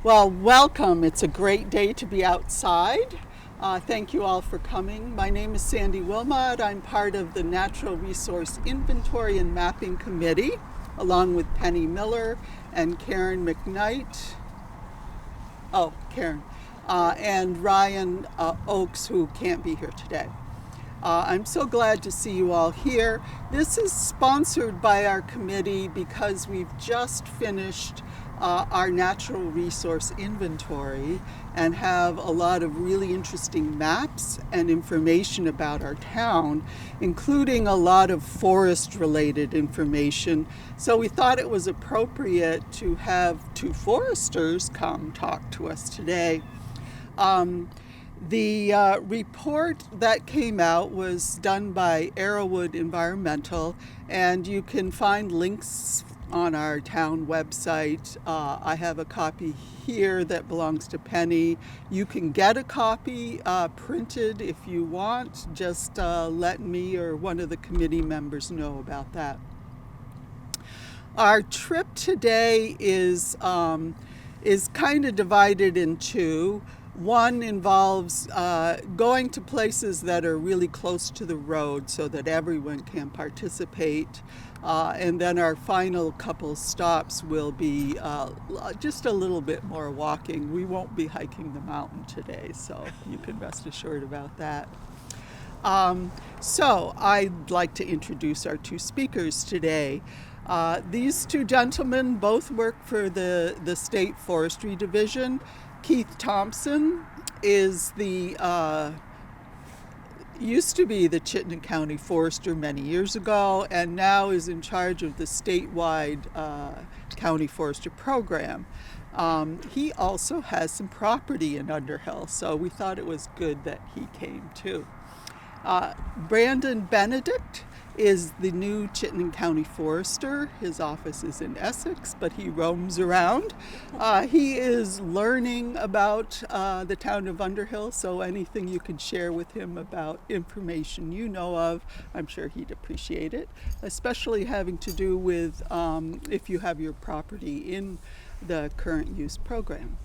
Well, welcome. It's a great day to be outside. Thank you all for coming. My name is Sandy Wilmot. I'm part of the Natural Resource Inventory and Mapping Committee, along with Penny Miller and Karen McKnight. And Ryan Oakes, who can't be here today. I'm so glad to see you all here. This is sponsored by our committee because we've just finished our natural resource inventory and have a lot of really interesting maps and information about our town, including a lot of forest-related information. So we thought it was appropriate to have two foresters come talk to us today. The report that came out was done by Arrowwood Environmental, and you can find links on our town website. I have a copy here that belongs to Penny. You can get a copy printed if you want. Just let me or one of the committee members know about that. Our trip today is kind of divided in two. One involves going to places that are really close to the road so that everyone can participate. And then our final couple stops will be just a little bit more walking. We won't be hiking the mountain today, so you can rest assured about that. So I'd like to introduce our two speakers today. These two gentlemen both work for the State Forestry Division. Keith Thompson is used to be the Chittenden County Forester many years ago, and now is in charge of the statewide County Forester program. He also has some property in Underhill, so we thought it was good that he came too. Benedict is the new Chittenden County Forester. His office is in Essex, but he roams around. He is learning about the town of Underhill, so anything you can share with him about information you know of, I'm sure he'd appreciate it, especially having to do with if you have your property in the current use program.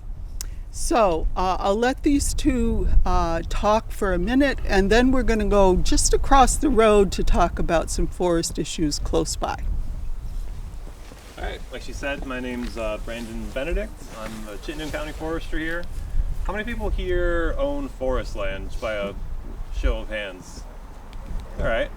So I'll let these two talk for a minute, and then we're going to go just across the road to talk about some forest issues close by. All right, like she said, my name's Benedict. I'm a Chittenden County Forester here. How many people here own forest land, just by a show of hands? All right.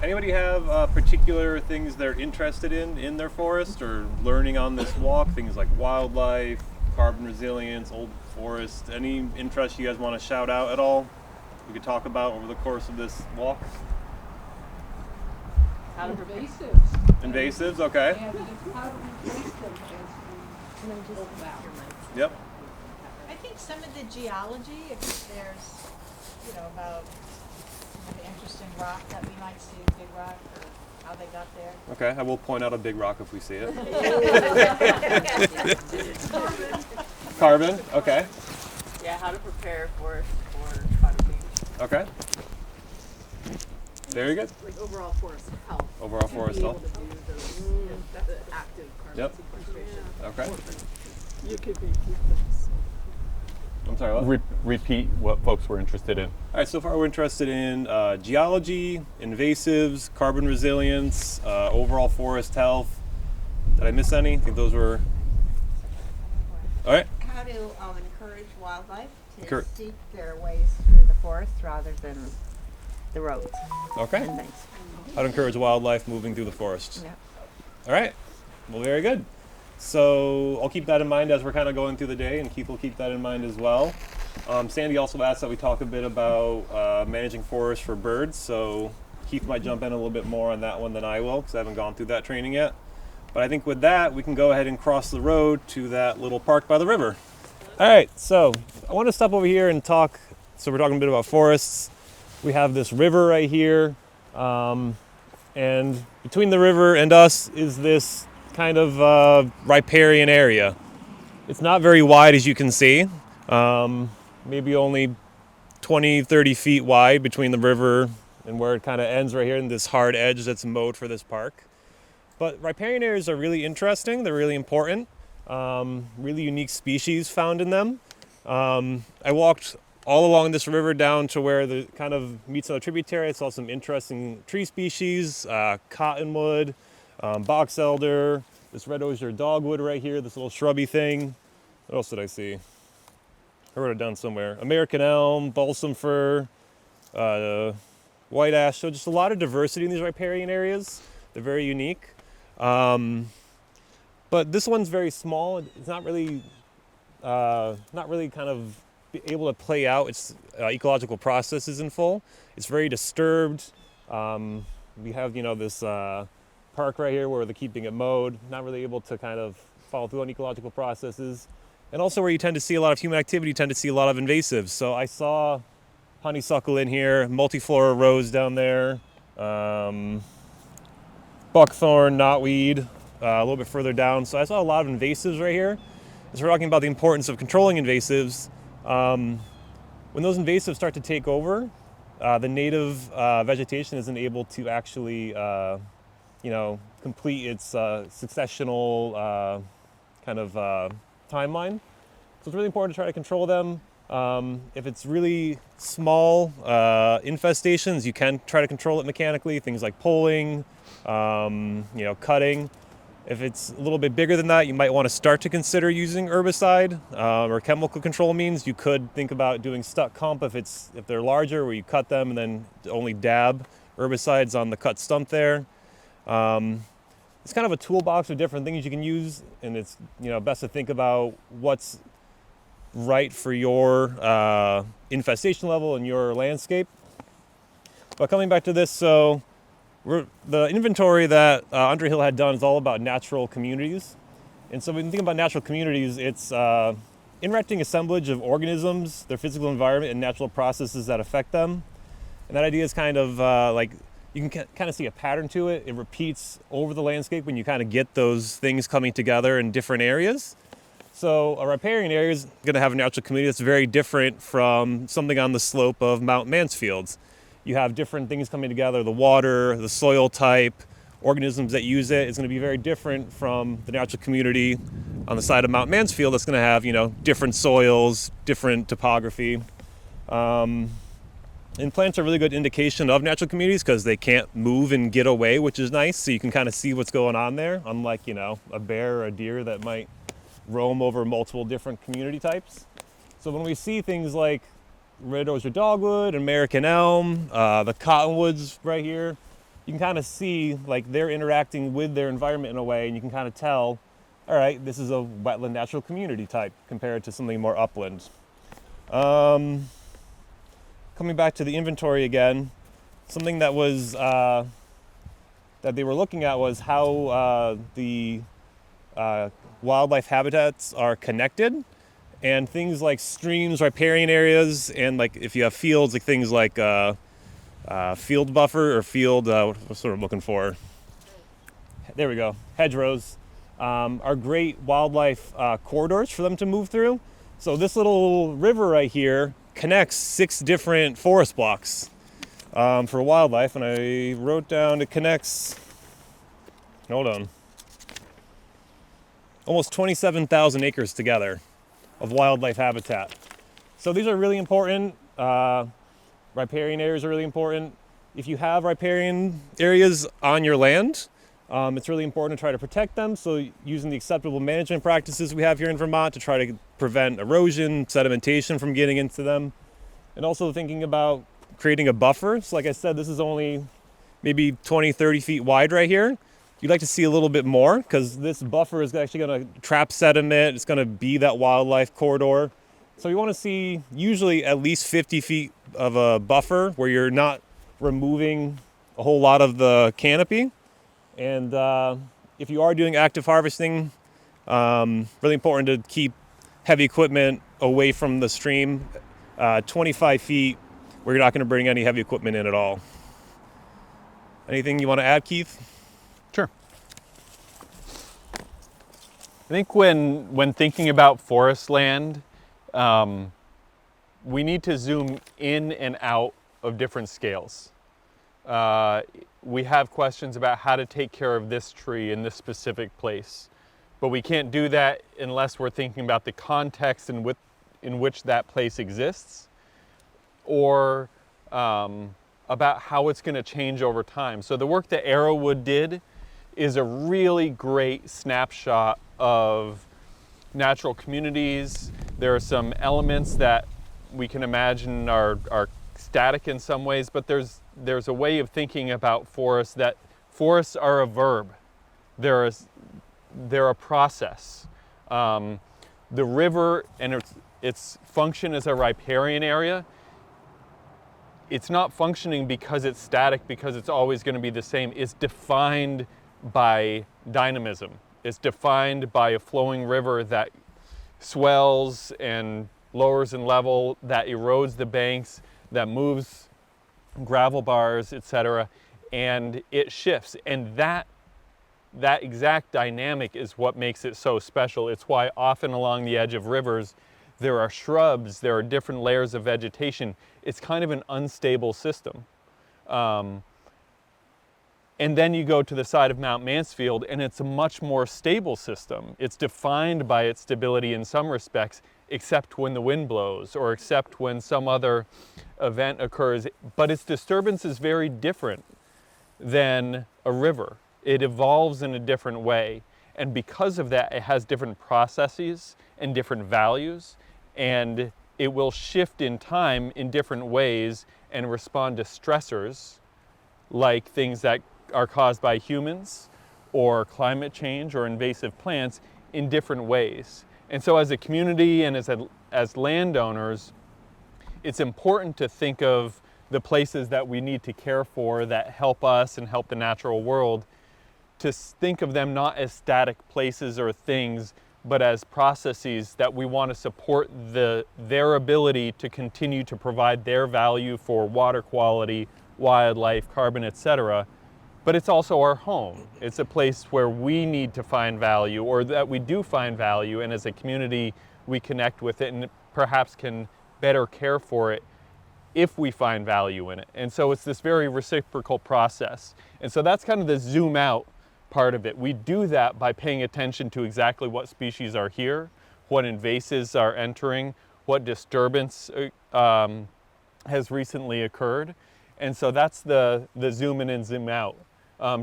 Anybody have particular things they're interested in their forest or learning on this walk? Things like wildlife, carbon resilience, old forest, any interest you guys want to shout out at all we could talk about over the course of this walk? How to invasives. Invasives, okay. And how to replace them as we go back. Yep. I think some of the geology, if there's, about an interesting rock that we might see, a big rock, or how they got there. Okay, I will point out a big rock if we see it. Carbon, okay. Yeah, how to prepare for climate change. Okay. Very good. Like overall forest health. Overall forest health. To do those, the active carbon sequestration. Okay. You could repeat this. I'm sorry, what? Repeat what folks were interested in. All right, so far we're interested in geology, invasives, carbon resilience, overall forest health. Did I miss any? I think those were... All right. How to encourage wildlife to Cur- seek their ways through the forest rather than the roads Okay. and things. How to encourage wildlife moving through the forest. Yeah. All right. Well, very good. So I'll keep that in mind as we're kind of going through the day, and Keith will keep that in mind as well. Sandy also asked that we talk a bit about managing forests for birds, so Keith might jump in a little bit more on that one than I will, because I haven't gone through that training yet. But I think with that, we can go ahead and cross the road to that little park by the river. All right, so I want to stop over here and talk. So we're talking a bit about forests. We have this river right here, and between the river and us is this kind of riparian area. It's not very wide, as you can see, maybe only 20, 30 feet wide between the river and where it kind of ends right here in this hard edge that's mowed for this park. But riparian areas are really interesting. They're really important. really unique species found in them. I walked all along this river down to where the kind of meets another tributary. I saw some interesting tree species, cottonwood, box elder, this red osier dogwood right here, this little shrubby thing. What else did I see? I wrote it down somewhere. American elm, balsam fir, white ash. So just a lot of diversity in these riparian areas. They're very unique. But this one's very small. It's not really kind of able to play out its ecological processes in full. It's very disturbed. We have, this park right here where they're keeping it mowed, not really able to kind of follow through on ecological processes. And also where you tend to see a lot of human activity, you tend to see a lot of invasives. So I saw honeysuckle in here, multiflora rose down there, buckthorn, knotweed, a little bit further down. So I saw a lot of invasives right here. As we're talking about the importance of controlling invasives, when those invasives start to take over, the native vegetation isn't able to actually, complete its successional kind of timeline. So it's really important to try to control them. If it's really small infestations, you can try to control it mechanically, things like pulling, cutting. If it's a little bit bigger than that, you might want to start to consider using herbicide or chemical control means. You could think about doing stuck comp if they're larger, where you cut them and then only dab herbicides on the cut stump there. It's kind of a toolbox of different things you can use, and it's best to think about what's right for your infestation level and your landscape. But coming back to this, so the inventory that Underhill had done is all about natural communities. And so when you think about natural communities, it's interacting assemblage of organisms, their physical environment, and natural processes that affect them. And that idea is kind of like you can kind of see a pattern to it. It repeats over the landscape when you kind of get those things coming together in different areas. So a riparian area is going to have a natural community that's very different from something on the slope of Mount Mansfield. You have different things coming together, the water, the soil type, organisms that use it. It's going to be very different from the natural community on the side of Mount Mansfield that's going to have, different soils, different topography. And plants are a really good indication of natural communities because they can't move and get away, which is nice. So you can kind of see what's going on there, unlike, a bear or a deer that might roam over multiple different community types. So when we see things like red osier dogwood, American elm, the cottonwoods right here, you can kind of see like they're interacting with their environment in a way, and you can kind of tell, all right, this is a wetland natural community type compared to something more upland. Coming back to the inventory again, something that was that they were looking at was how the wildlife habitats are connected. And things like streams, riparian areas, and like if you have fields, like things like field buffer or field, what's what I'm looking for? There we go, hedgerows, are great wildlife corridors for them to move through. So this little river right here connects 6 different forest blocks for wildlife, and I wrote down it connects, hold on, almost 27,000 acres together of wildlife habitat. So these are really important. Riparian areas are really important. If you have riparian areas on your land, it's really important to try to protect them. So using the acceptable management practices we have here in Vermont to try to prevent erosion, sedimentation from getting into them. And also thinking about creating a buffer. So like I said, this is only maybe 20, 30 feet wide right here. You'd like to see a little bit more because this buffer is actually going to trap sediment. It's going to be that wildlife corridor. So you want to see usually at least 50 feet of a buffer where you're not removing a whole lot of the canopy. And if you are doing active harvesting, really important to keep heavy equipment away from the stream, 25 feet where you're not going to bring any heavy equipment in at all. Anything you want to add, Keith? Sure. I think when thinking about forest land, we need to zoom in and out of different scales. We have questions about how to take care of this tree in this specific place. but we can't do that unless we're thinking about the context in which that place exists, or about how it's going to change over time. So the work that Arrowwood did is a really great snapshot of natural communities. There are some elements that we can imagine are static in some ways, but there's a way of thinking about forests that forests are a verb. They're a process. The river and its function as a riparian area, it's not functioning because it's static, because it's always going to be the same. It's defined by dynamism. It's defined by a flowing river that swells and lowers in level, that erodes the banks, that moves gravel bars, etc., and it shifts. And that exact dynamic is what makes it so special. It's why often along the edge of rivers there are shrubs, there are different layers of vegetation. It's kind of an unstable system. And then you go to the side of Mount Mansfield and it's a much more stable system. It's defined by its stability in some respects, except when the wind blows or except when some other event occurs. But its disturbance is very different than a river. It evolves in a different way. And because of that, it has different processes and different values, and it will shift in time in different ways and respond to stressors like things that are caused by humans or climate change or invasive plants in different ways. And so as a community and as landowners, it's important to think of the places that we need to care for that help us and help the natural world, to think of them not as static places or things, but as processes that we want to support their ability to continue to provide their value for water quality, wildlife, carbon, etc. But it's also our home. It's a place where we need to find value, or that we do find value, and as a community we connect with it and perhaps can better care for it if we find value in it. And so it's this very reciprocal process. And so that's kind of the zoom out part of it. We do that by paying attention to exactly what species are here, what invasives are entering, what disturbance has recently occurred. And so that's the zoom in and zoom out.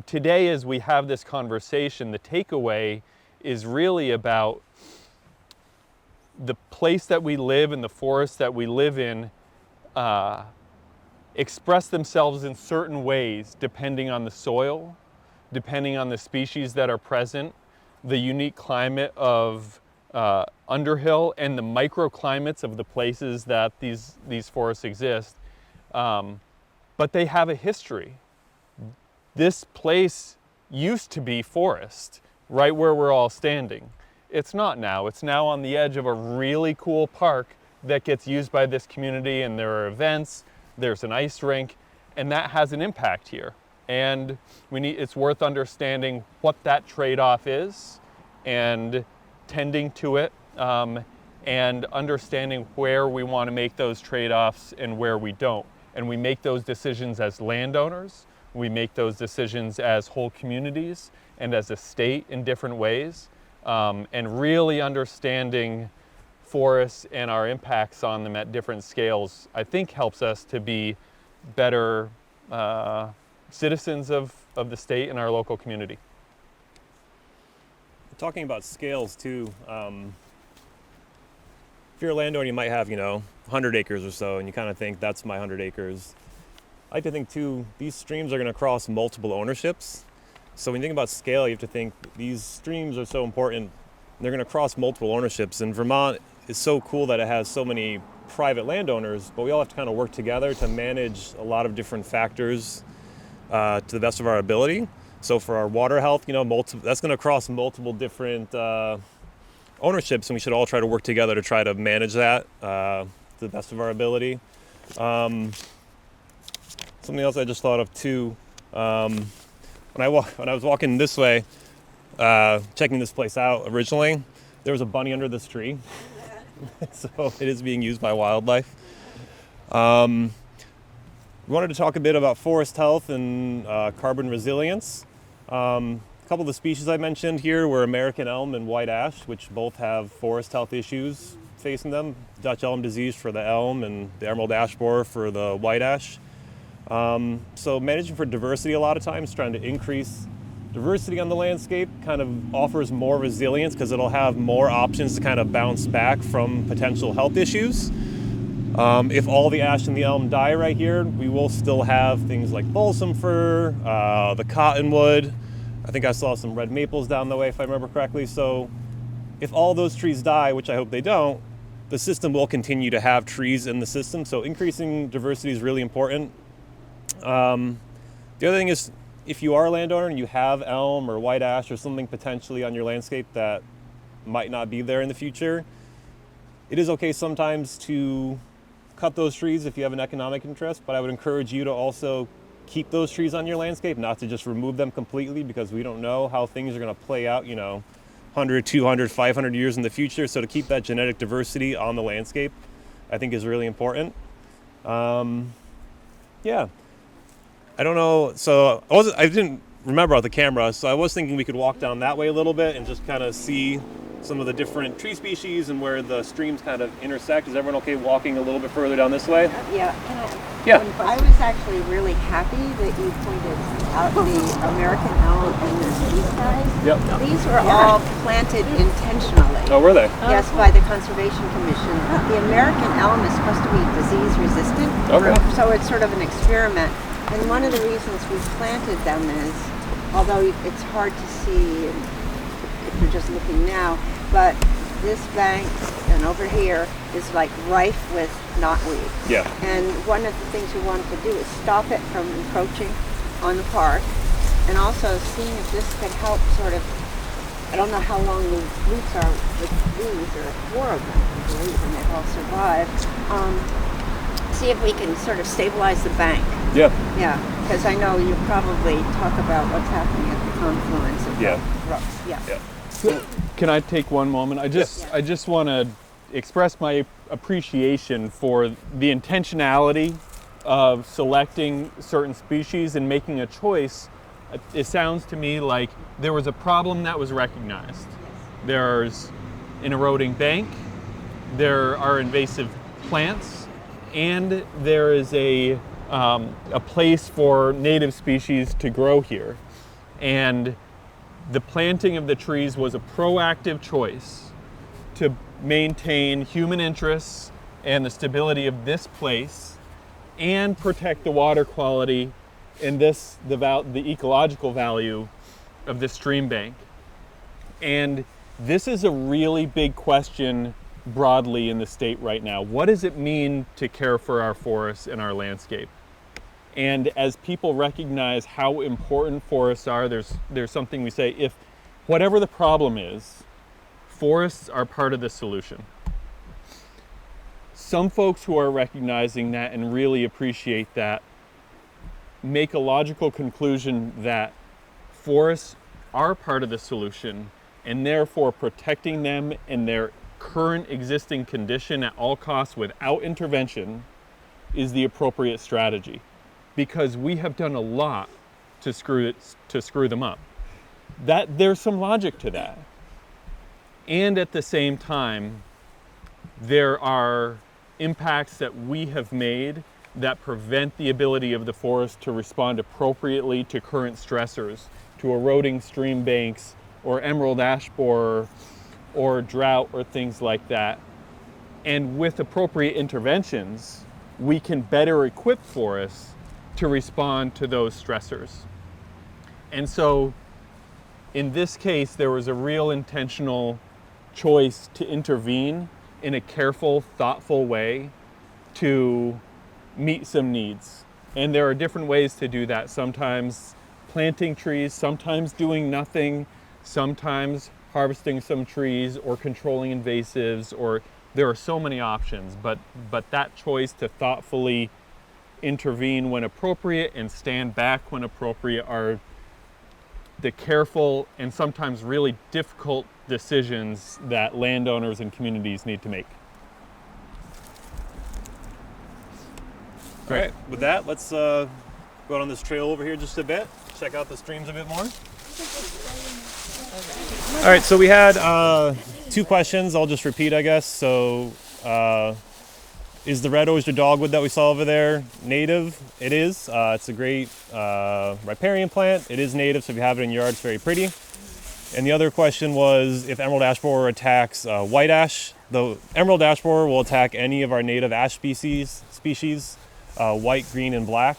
Today, as we have this conversation, the takeaway is really about the place that we live and the forest that we live in express themselves in certain ways depending on the soil, depending on the species that are present, the unique climate of Underhill, and the microclimates of the places that these forests exist. But they have a history. This place used to be forest, right where we're all standing. It's not now. It's now on the edge of a really cool park that gets used by this community, and there are events, there's an ice rink, and that has an impact here. And it's worth understanding what that trade-off is and tending to it, and understanding where we want to make those trade-offs and where we don't. And we make those decisions as landowners, we make those decisions as whole communities and as a state in different ways. And really understanding forests and our impacts on them at different scales, I think helps us to be better citizens of the state and our local community. Talking about scales too, if you're a landowner, you might have, 100 acres or so, and you kind of think that's my 100 acres. I like to think too, these streams are going to cross multiple ownerships. So when you think about scale, you have to think these streams are so important. They're going to cross multiple ownerships, and Vermont is so cool that it has so many private landowners, but we all have to kind of work together to manage a lot of different factors to the best of our ability. So for our water health, that's going to cross multiple different ownerships, and we should all try to work together to try to manage that to the best of our ability. Something else I just thought of too, when I was walking this way, checking this place out originally, there was a bunny under this tree. So it is being used by wildlife. We wanted to talk a bit about forest health and carbon resilience. A couple of the species I mentioned here were American elm and white ash, which both have forest health issues facing them. Dutch elm disease for the elm and the emerald ash borer for the white ash. So managing for diversity a lot of times, trying to increase diversity on the landscape kind of offers more resilience because it'll have more options to kind of bounce back from potential health issues. If all the ash and the elm die right here, we will still have things like balsam fir, the cottonwood. I think I saw some red maples down the way if I remember correctly. So if all those trees die, which I hope they don't, the system will continue to have trees in the system. So increasing diversity is really important. The other thing is, if you are a landowner and you have elm or white ash or something potentially on your landscape that might not be there in the future, it is okay sometimes to cut those trees if you have an economic interest, but I would encourage you to also keep those trees on your landscape, not to just remove them completely, because we don't know how things are going to play out, 100, 200, 500 years in the future. So to keep that genetic diversity on the landscape, I think is really important. Yeah. I don't know, so I didn't remember out the camera, so I was thinking we could walk down that way a little bit and just kind of see some of the different tree species and where the streams kind of intersect. Is everyone okay walking a little bit further down this way? Yeah, Yeah. I was actually really happy that you pointed out the American elm and these guys. Yep. These were all planted intentionally. Oh, were they? Yes, by the Conservation Commission. The American elm is supposed to be disease resistant, Okay. so it's sort of an experiment. And one of the reasons we planted them is, although it's hard to see if you're just looking now, but this bank and over here is like rife with knotweed. Yeah. And one of the things we wanted to do is stop it from encroaching on the park, and also seeing if this could help sort of, I don't know how long the roots are with these, or 4 of them, I believe, and they've all survived. See if we can sort of stabilize the bank. Yeah. Yeah, because I know you probably talk about what's happening at the confluence of Yeah. the rocks. Yeah. Yeah. Can I take one moment? I just want to express my appreciation for the intentionality of selecting certain species and making a choice. It sounds to me like there was a problem that was recognized. There's an eroding bank, there are invasive plants, and there is a place for native species to grow here. And the planting of the trees was a proactive choice to maintain human interests and the stability of this place and protect the water quality and the ecological value of the stream bank. And this is a really big question broadly in the state right now. What does it mean to care for our forests and our landscape? And as people recognize how important forests are, there's something we say, if whatever the problem is, forests are part of the solution. Some folks who are recognizing that and really appreciate that make a logical conclusion that forests are part of the solution, and therefore protecting them in their current existing condition at all costs without intervention is the appropriate strategy. Because we have done a lot to screw them up. That there's some logic to that. And at the same time, there are impacts that we have made that prevent the ability of the forest to respond appropriately to current stressors, to eroding stream banks or emerald ash borer or drought or things like that. And with appropriate interventions, we can better equip forests to respond to those stressors. And so in this case, there was a real intentional choice to intervene in a careful, thoughtful way to meet some needs. And there are different ways to do that. Sometimes planting trees, sometimes doing nothing, sometimes harvesting some trees or controlling invasives, or there are so many options, but that choice to thoughtfully intervene when appropriate and stand back when appropriate are the careful and sometimes really difficult decisions that landowners and communities need to make. All right, with that, let's go on this trail over here just a bit, check out the streams a bit more. All right, so we had 2 questions. I'll just repeat, I guess. So, is the red oyster dogwood that we saw over there native? It is. It's a great riparian plant. It is native, so if you have it in your yard, it's very pretty. And the other question was if emerald ash borer attacks white ash. The emerald ash borer will attack any of our native ash species, white, green, and black.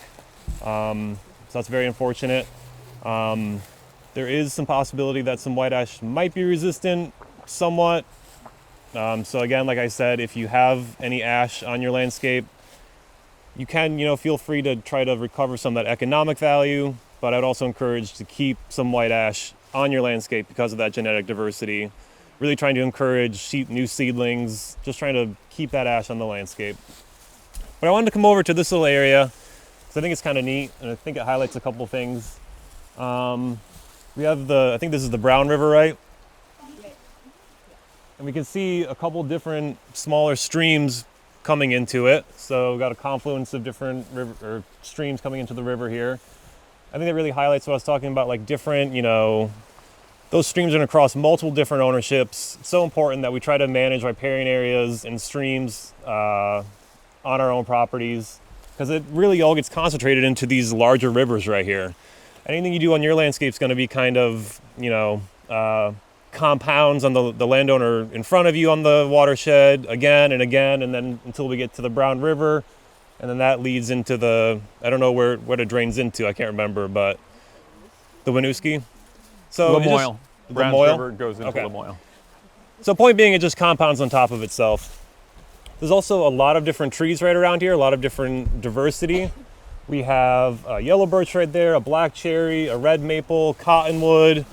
So that's very unfortunate. There is some possibility that some white ash might be resistant somewhat. So again, like I said, if you have any ash on your landscape, you can, feel free to try to recover some of that economic value, but I'd also encourage to keep some white ash on your landscape because of that genetic diversity. Really trying to encourage new seedlings, just trying to keep that ash on the landscape. But I wanted to come over to this little area because I think it's kind of neat, and I think it highlights a couple things. We have I think this is the Brown River, right? And we can see a couple different smaller streams coming into it. So we've got a confluence of different streams coming into the river here. I think that really highlights what I was talking about, like different, those streams are across multiple different ownerships. It's so important that we try to manage riparian areas and streams on our own properties, because it really all gets concentrated into these larger rivers right here. Anything you do on your landscape is going to be kind of, compounds on the landowner in front of you on the watershed again and again, and then until we get to the Brown River, and then that leads into I don't know where it drains into, I can't remember, but the Winooski. So Lamoille. Browns Lamoille? River goes into Lamoille. So point being, it just compounds on top of itself. There's also a lot of different trees right around here, a lot of different diversity. We have a yellow birch right there, a black cherry, a red maple, cottonwood,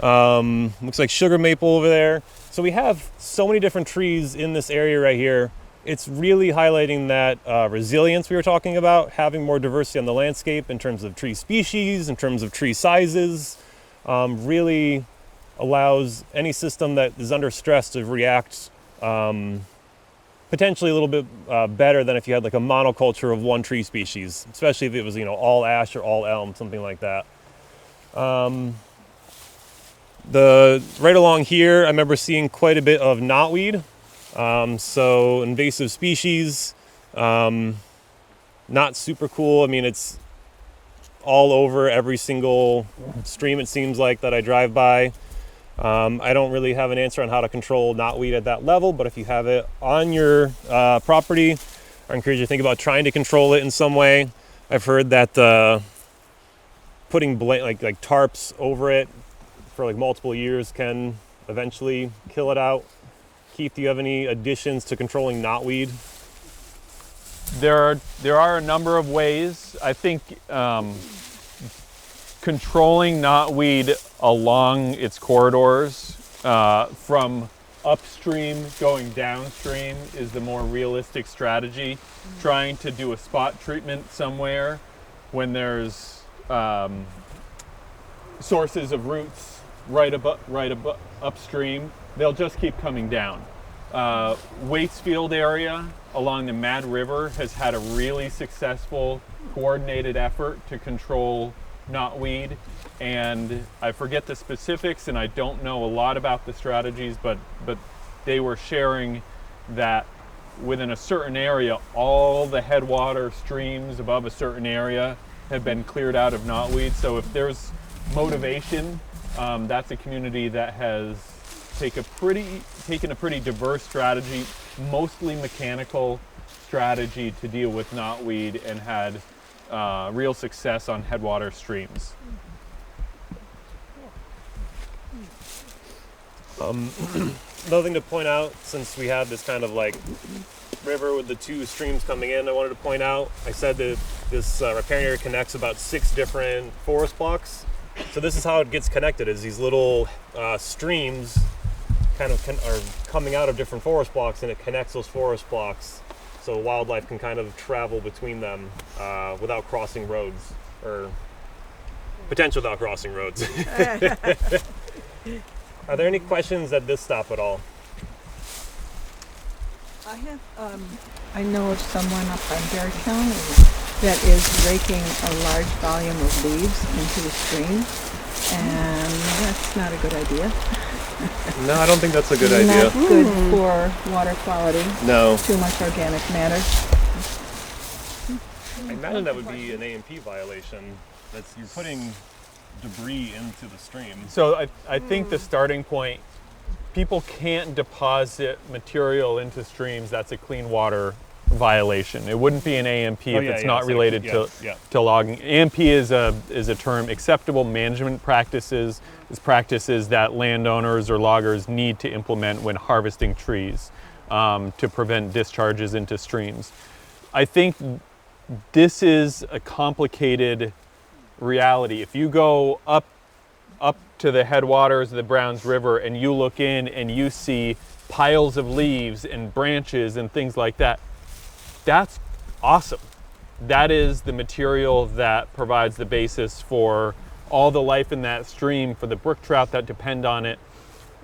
looks like sugar maple over there. So we have so many different trees in this area right here. It's really highlighting that resilience we were talking about, having more diversity on the landscape in terms of tree species, in terms of tree sizes, really allows any system that is under stress to react potentially a little bit better than if you had like a monoculture of one tree species, especially if it was, all ash or all elm, something like that. Right along here, I remember seeing quite a bit of knotweed. So invasive species, not super cool. I mean, it's all over every single stream, it seems like, that I drive by. I don't really have an answer on how to control knotweed at that level, but if you have it on your property, I encourage you to think about trying to control it in some way. I've heard that putting like tarps over it for like multiple years can eventually kill it out. Keith, do you have any additions to controlling knotweed? There are a number of ways. I think controlling knotweed along its corridors from upstream going downstream is the more realistic strategy. Trying to do a spot treatment somewhere when there's sources of roots right above upstream, they'll just keep coming down. Waitsfield area along the Mad River has had a really successful coordinated effort to control knotweed, and I forget the specifics and I don't know a lot about the strategies, but they were sharing that within a certain area, all the headwater streams above a certain area have been cleared out of knotweed. So if there's motivation, that's a community that has taken a pretty diverse strategy, mostly mechanical strategy to deal with knotweed, and had real success on headwater streams. Another thing to point out, since we have this kind of like river with the 2 streams coming in, I wanted to point out, I said that this riparian area connects about 6 different forest blocks. So this is how it gets connected, is these little streams kind of are coming out of different forest blocks, and it connects those forest blocks so wildlife can kind of travel between them without crossing roads, or potentially without crossing roads. Are there any questions at this stop at all? I know of someone up on Bear County that is raking a large volume of leaves into the stream, and that's not a good idea. No, I don't think that's a good Not idea. good for water quality. No. Too much organic matter. I imagine that would be an A&P violation. You're putting debris into the stream. So I think the starting point, people can't deposit material into streams. That's a clean water violation. It wouldn't be an AMP if it's not related to logging. AMP is a term, acceptable management practices. It's practices that landowners or loggers need to implement when harvesting trees to prevent discharges into streams. I think this is a complicated reality. If you go up to the headwaters of the Browns River and you look in and you see piles of leaves and branches and things like that, that's awesome. That is the material that provides the basis for all the life in that stream, for the brook trout that depend on it.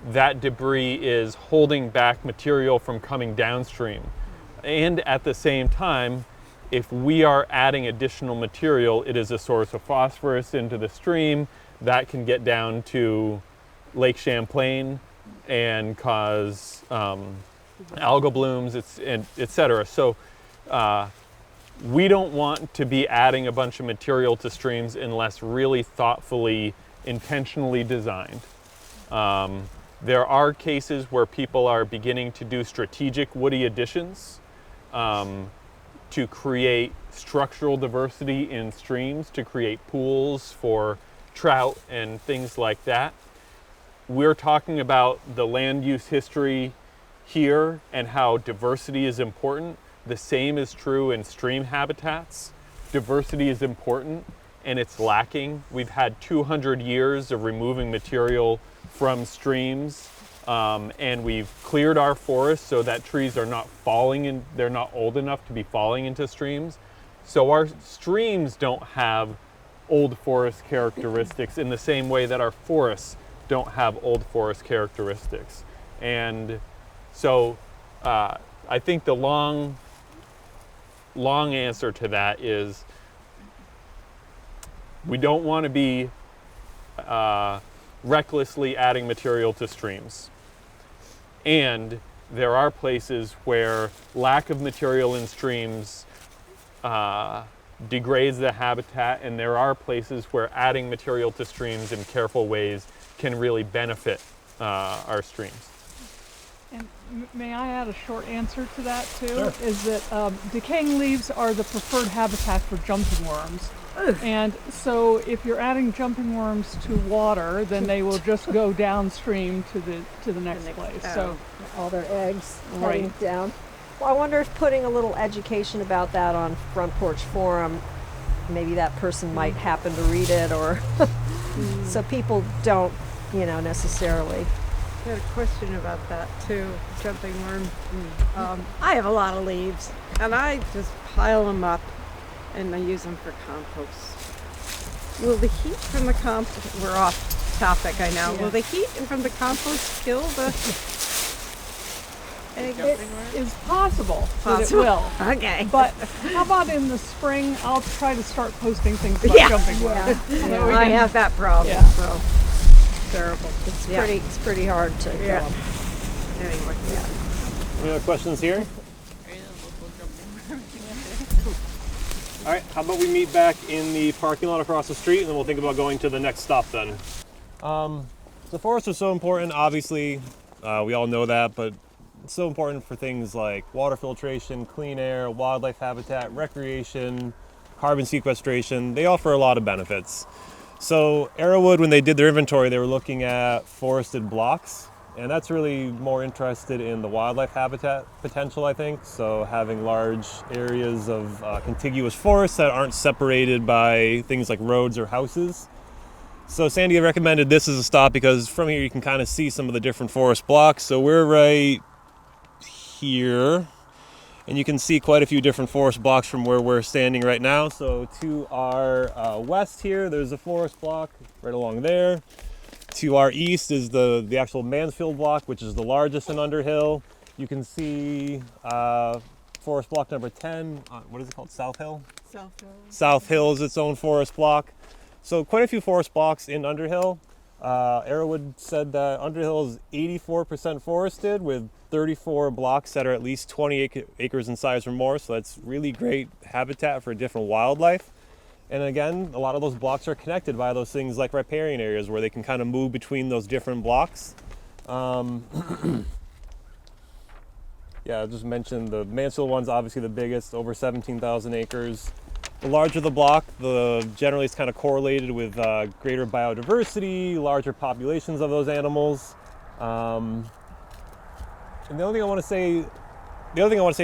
That debris is holding back material from coming downstream. And at the same time, if we are adding additional material, it is a source of phosphorus into the stream that can get down to Lake Champlain and cause algal blooms, et cetera. So we don't want to be adding a bunch of material to streams unless really thoughtfully, intentionally designed. There are cases where people are beginning to do strategic woody additions to create structural diversity in streams, to create pools for trout and things like that. We're talking about the land use history here and how diversity is important. The same is true in stream habitats. Diversity is important and it's lacking. We've had 200 years of removing material from streams and we've cleared our forests so that trees are not falling in, they're not old enough to be falling into streams. So our streams don't have old forest characteristics in the same way that our forests don't have old forest characteristics. And so I think the long answer to that is we don't want to be recklessly adding material to streams. And there are places where lack of material in streams degrades the habitat, and there are places where adding material to streams in careful ways can really benefit our streams. And may I add a short answer to that too? Sure. Is that decaying leaves are the preferred habitat for jumping worms. And so if you're adding jumping worms to water, then they will just go downstream to the next place. So all their eggs Right. heading down. Well, I wonder if putting a little education about that on Front Porch Forum, maybe that person might happen to read it, or so people don't, necessarily. I had a question about that too, jumping worm. I have a lot of leaves and I just pile them up and I use them for compost. Will the heat from the compost, we're off topic I know, will the heat from the compost kill the it is possible that it will. Okay. But how about in the spring, I'll try to start posting things about jumping worms. So we I can- have that problem, Yeah. so terrible. It's pretty hard to Yeah. go. Anyway, Any other questions here? All right, how about we meet back in the parking lot across the street and then we'll think about going to the next stop then. The forests are so important, obviously, we all know that, but it's so important for things like water filtration, clean air, wildlife habitat, recreation, carbon sequestration. They offer a lot of benefits. So Arrowwood, when they did their inventory, they were looking at forested blocks, and that's really more interested in the wildlife habitat potential, I think. So having large areas of contiguous forests that aren't separated by things like roads or houses. So Sandy recommended this as a stop because from here you can kind of see some of the different forest blocks. So we're right here, and you can see quite a few different forest blocks from where we're standing right now. So to our west here, there's a forest block right along there. To our east is the actual Mansfield block, which is the largest in Underhill. You can see forest block number 10. What is it called? South Hill? South Hill. South Hill is its own forest block. So quite a few forest blocks in Underhill. Arrowwood said that Underhill is 84% forested with 34 blocks that are at least 20 acres in size or more, so that's really great habitat for different wildlife. And again, a lot of those blocks are connected by those things like riparian areas where they can kind of move between those different blocks. Yeah, I just mentioned the Mansfield one's obviously the biggest, over 17,000 acres. The larger the block, the generally it's kind of correlated with greater biodiversity, larger populations of those animals. And the other thing I want to say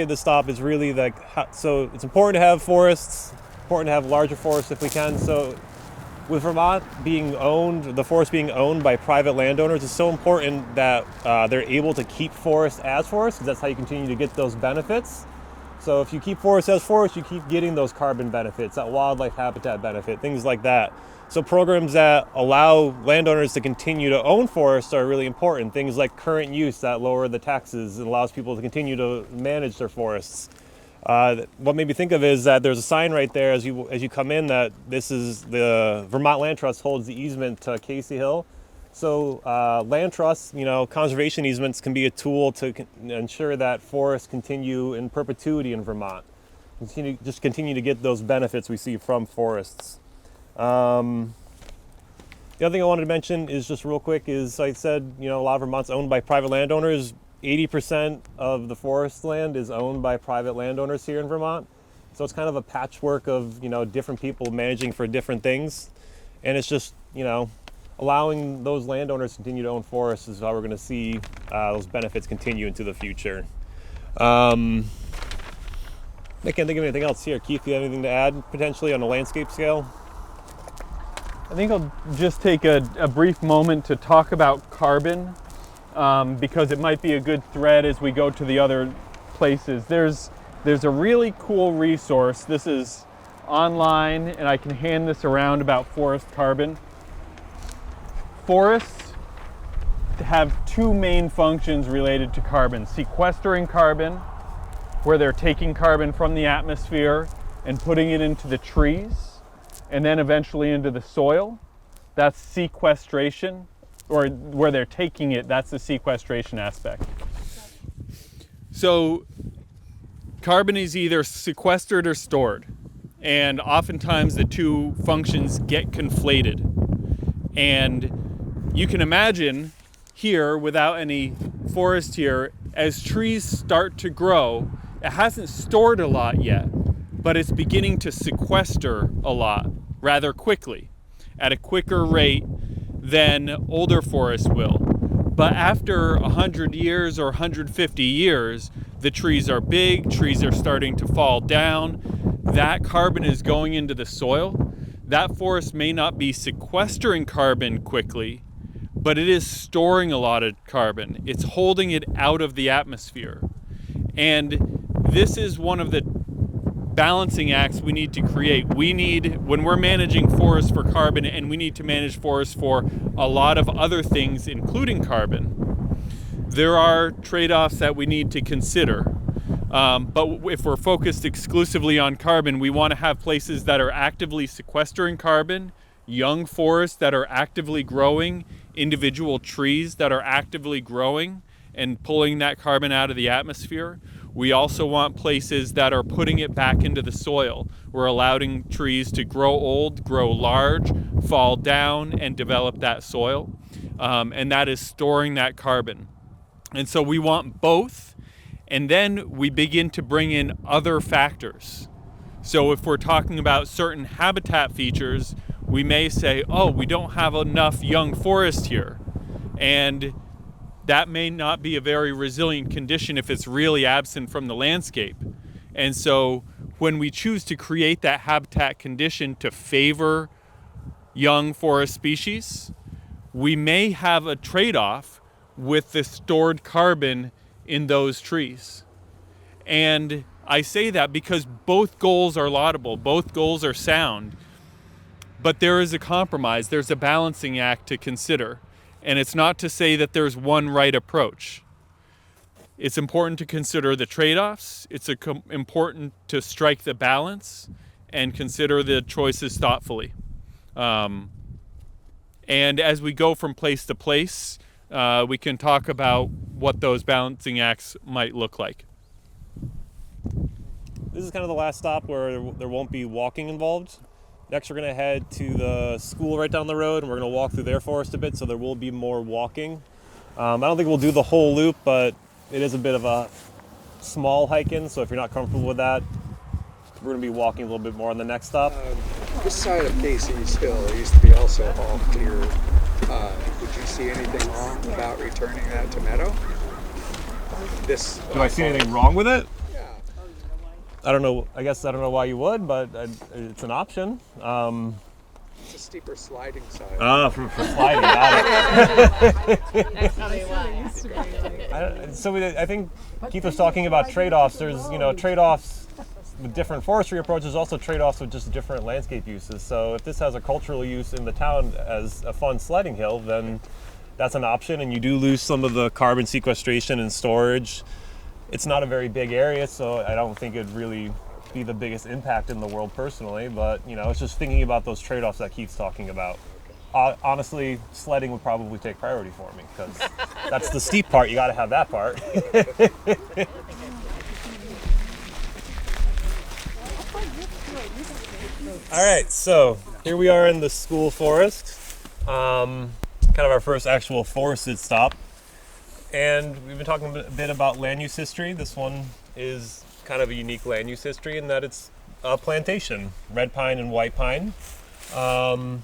at this stop is really like, so it's important to have forests, important to have larger forests if we can. So with Vermont being owned, the forest being owned by private landowners, it's so important that they're able to keep forests as forests, because that's how you continue to get those benefits. So if you keep forests as forests, you keep getting those carbon benefits, that wildlife habitat benefit, things like that. So programs that allow landowners to continue to own forests are really important. Things like current use that lower the taxes and allows people to continue to manage their forests. What made me think of is that there's a sign right there as you come in that this is the Vermont Land Trust holds the easement to Casey Hill. So land trusts, conservation easements can be a tool to ensure that forests continue in perpetuity in Vermont. Continue to get those benefits we see from forests. The other thing I wanted to mention is just real quick is I said, a lot of Vermont's owned by private landowners. 80% of the forest land is owned by private landowners here in Vermont. So it's kind of a patchwork of, different people managing for different things. And it's just, allowing those landowners to continue to own forests is how we're going to see those benefits continue into the future. I can't think of anything else here. Keith, you have anything to add potentially on a landscape scale? I think I'll just take a brief moment to talk about carbon. Because it might be a good thread as we go to the other places. There's a really cool resource. This is online, and I can hand this around about forest carbon. Forests have two main functions related to carbon: sequestering carbon, where they're taking carbon from the atmosphere and putting it into the trees, and then eventually into the soil. That's sequestration. Or where they're taking it, that's the sequestration aspect. So carbon is either sequestered or stored, and oftentimes the two functions get conflated. And you can imagine here, without any forest here, as trees start to grow, it hasn't stored a lot yet, but it's beginning to sequester a lot rather quickly, at a quicker rate than older forests will. But after 100 years or 150 years, the trees are big, trees are starting to fall down, that carbon is going into the soil. That forest may not be sequestering carbon quickly, but it is storing a lot of carbon. It's holding it out of the atmosphere. And this is one of the balancing acts we need to create. When we're managing forests for carbon, and we need to manage forests for a lot of other things, including carbon, there are trade-offs that we need to consider. But if we're focused exclusively on carbon, we want to have places that are actively sequestering carbon, young forests that are actively growing, individual trees that are actively growing and pulling that carbon out of the atmosphere. We also want places that are putting it back into the soil. We're allowing trees to grow old, grow large, fall down, and develop that soil. And that is storing that carbon. And so we want both. And then we begin to bring in other factors. So if we're talking about certain habitat features, we may say, oh, we don't have enough young forest here. And that may not be a very resilient condition if it's really absent from the landscape. And so when we choose to create that habitat condition to favor young forest species, we may have a trade-off with the stored carbon in those trees. And I say that because both goals are laudable, both goals are sound, but there is a compromise, there's a balancing act to consider. And it's not to say that there's one right approach. It's important to consider the trade-offs. It's important to strike the balance and consider the choices thoughtfully. And as we go from place to place, we can talk about what those balancing acts might look like. This is kind of the last stop where there won't be walking involved. Next, we're going to head to the school right down the road, and we're going to walk through their forest a bit, so there will be more walking. I don't think we'll do the whole loop, but it is a bit of a small hike in, so if you're not comfortable with that, we're going to be walking a little bit more on the next stop. This side of Casey's Hill used to be also all clear. Would you see anything wrong about returning that to meadow? Do I see anything wrong with it? Yeah. I don't know. I guess I don't know why you would, but it's an option. It's a steeper sliding side. For sliding. Got it. I think Keith was talking about trade-offs. There's, trade-offs with different forestry approaches, also trade-offs with just different landscape uses. So if this has a cultural use in the town as a fun sledding hill, then that's an option, and you do lose some of the carbon sequestration and storage. It's not a very big area, so I don't think it'd really be the biggest impact in the world personally, but it's just thinking about those trade-offs that Keith's talking about. Honestly, sledding would probably take priority for me, because that's the steep part. You got to have that part. All right, so here we are in the school forest, kind of our first actual forested stop. And we've been talking a bit about land use history. This one is kind of a unique land use history in that it's a plantation, red pine and white pine. Kind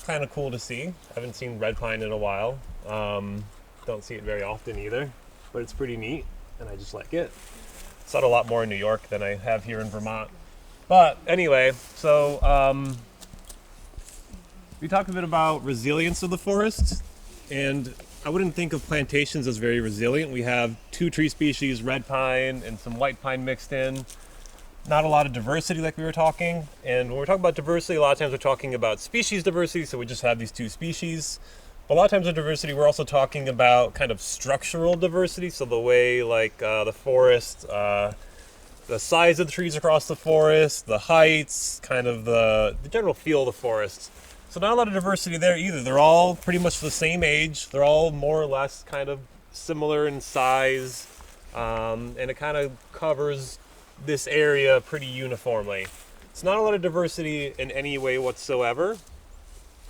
of cool to see. Haven't seen red pine in a while. Don't see it very often either, but it's pretty neat, and I just like it. Saw it a lot more in New York than I have here in Vermont. But anyway, so we talked a bit about resilience of the forest, and I wouldn't think of plantations as very resilient. We have 2 tree species, red pine and some white pine mixed in. Not a lot of diversity like we were talking. And when we're talking about diversity, a lot of times we're talking about species diversity, so we just have these 2 species. But a lot of times with diversity, we're also talking about kind of structural diversity, so the way the forest, the size of the trees across the forest, the heights, kind of the general feel of the forest. So not a lot of diversity there either. They're all pretty much the same age. They're all more or less kind of similar in size, and it kind of covers this area pretty uniformly. It's not a lot of diversity in any way whatsoever.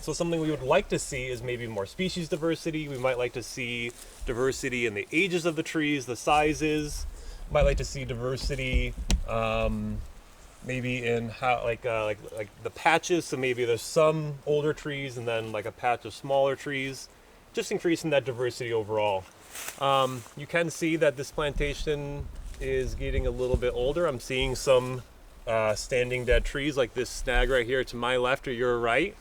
So something we would like to see is maybe more species diversity. We might like to see diversity in the ages of the trees, the sizes. Might like to see diversity maybe in how like the patches, so maybe there's some older trees and then like a patch of smaller trees, just increasing that diversity overall. You can see that this plantation is getting a little bit older. I'm seeing some standing dead trees like this snag right here to my left or your right.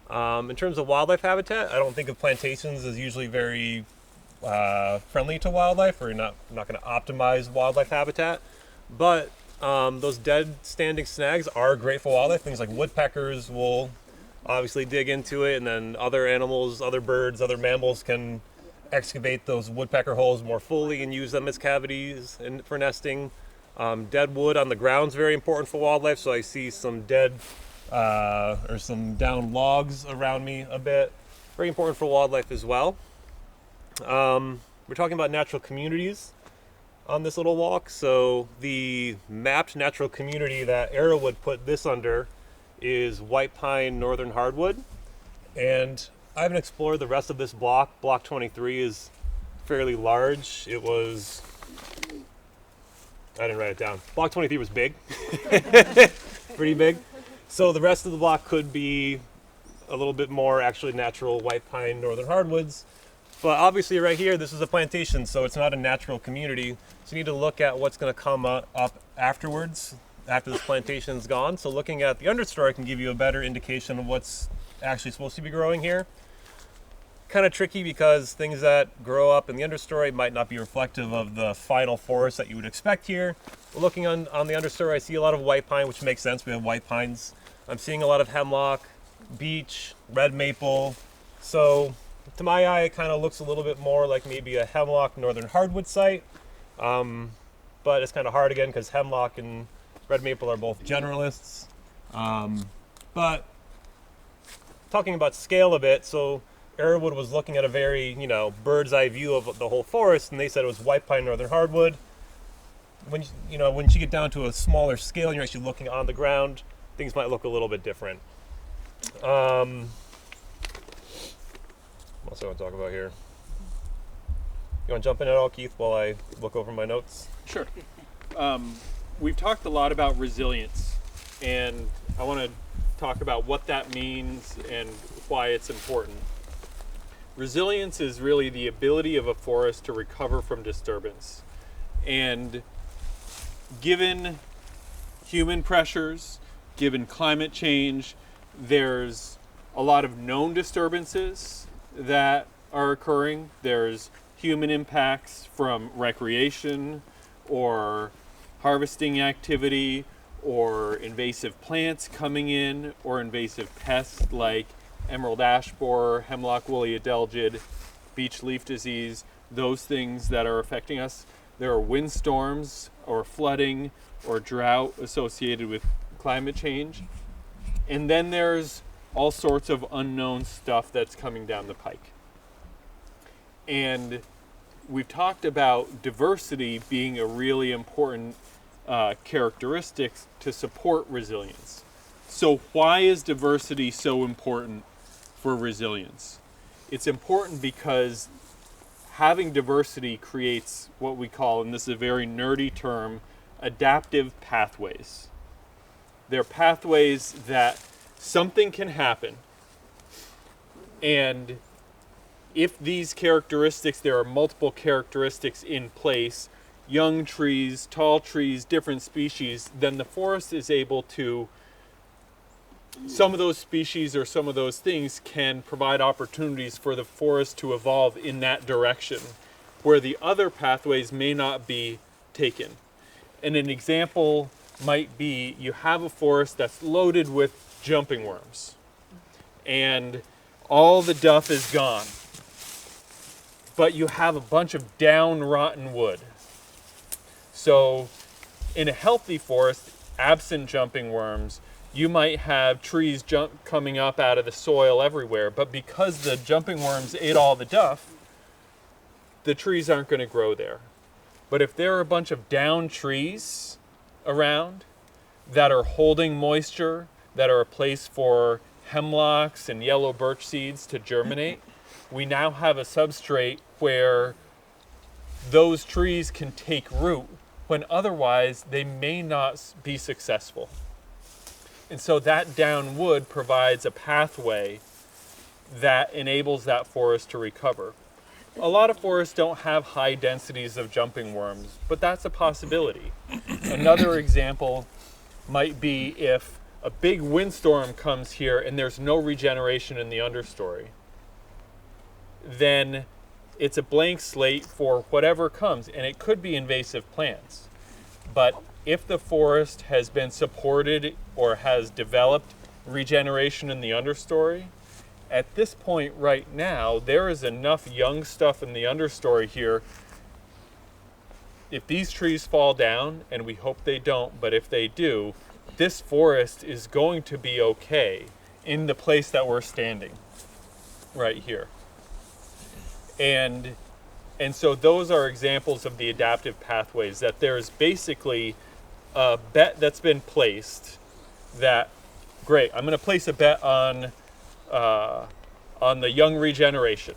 In terms of wildlife habitat, I don't think of plantations as usually very friendly to wildlife, or you're not going to optimize wildlife habitat, but those dead standing snags are great for wildlife. Things like woodpeckers will obviously dig into it, and then other animals, other birds, other mammals can excavate those woodpecker holes more fully and use them as cavities for nesting. Dead wood on the ground is very important for wildlife, so I see some dead or some down logs around me a bit. Very important for wildlife as well. We're talking about natural communities on this little walk. So the mapped natural community that Arrowwood put this under is white pine northern hardwood. And I haven't explored the rest of this block. Block 23 is fairly large. It was, I didn't write it down. Block 23 was big, pretty big. So the rest of the block could be a little bit more actually natural white pine northern hardwoods. But obviously right here, this is a plantation, so it's not a natural community. So you need to look at what's going to come up afterwards, after this plantation's gone. So looking at the understory can give you a better indication of what's actually supposed to be growing here. Kind of tricky because things that grow up in the understory might not be reflective of the final forest that you would expect here. Looking on the understory, I see a lot of white pine, which makes sense. We have white pines. I'm seeing a lot of hemlock, beech, red maple. So to my eye, it kind of looks a little bit more like maybe a hemlock northern hardwood site. But it's kind of hard again because hemlock and red maple are both generalists. But talking about scale a bit, so Arrowwood was looking at a very, bird's eye view of the whole forest, and they said it was white pine, northern hardwood. When you get down to a smaller scale and you're actually looking on the ground, things might look a little bit different. What else do I want to talk about here? You want to jump in at all, Keith, while I look over my notes? Sure. We've talked a lot about resilience, and I want to talk about what that means and why it's important. Resilience is really the ability of a forest to recover from disturbance. And given human pressures, given climate change, there's a lot of known disturbances that are occurring. There's human impacts from recreation or harvesting activity or invasive plants coming in or invasive pests like emerald ash borer, hemlock woolly adelgid, beech leaf disease, those things that are affecting us. There are windstorms or flooding or drought associated with climate change. And then there's all sorts of unknown stuff that's coming down the pike. And we've talked about diversity being a really important characteristic to support resilience. So why is diversity so important for resilience? It's important because having diversity creates what we call, and this is a very nerdy term, adaptive pathways. They're pathways that something can happen, and if these characteristics, there are multiple characteristics in place, young trees, tall trees, different species, then the forest is able to, some of those species or some of those things can provide opportunities for the forest to evolve in that direction, where the other pathways may not be taken. And an example might be you have a forest that's loaded with jumping worms, and all the duff is gone, but you have a bunch of down rotten wood. So in a healthy forest, absent jumping worms, you might have trees coming up out of the soil everywhere, but because the jumping worms ate all the duff, the trees aren't going to grow there. But if there are a bunch of down trees around that are holding moisture, that are a place for hemlocks and yellow birch seeds to germinate, we now have a substrate where those trees can take root when otherwise they may not be successful. And so that down wood provides a pathway that enables that forest to recover. A lot of forests don't have high densities of jumping worms, but that's a possibility. Another example might be if a big windstorm comes here and there's no regeneration in the understory, then it's a blank slate for whatever comes, and it could be invasive plants. But if the forest has been supported or has developed regeneration in the understory, at this point right now, there is enough young stuff in the understory here. If these trees fall down, and we hope they don't, but if they do, this forest is going to be okay in the place that we're standing right here. And so those are examples of the adaptive pathways, that there's basically a bet that's been placed that, great, I'm going to place a bet on the young regeneration.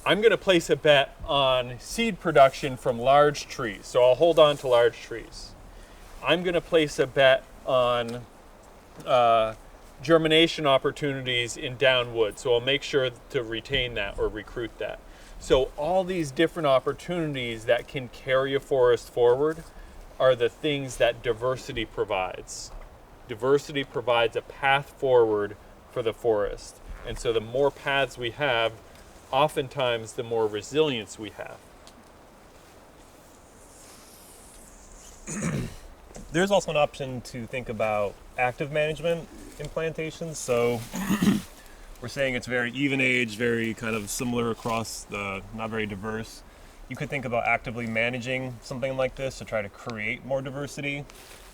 I'm going to place a bet on seed production from large trees, so I'll hold on to large trees. I'm going to place a bet on germination opportunities in down wood, so I'll make sure to retain that or recruit that. So all these different opportunities that can carry a forest forward are the things that diversity provides. Diversity provides a path forward for the forest. And so the more paths we have, oftentimes the more resilience we have. There's also an option to think about active management in plantations. So we're saying it's very even age, very kind of similar across the, not very diverse. you could think about actively managing something like this to try to create more diversity.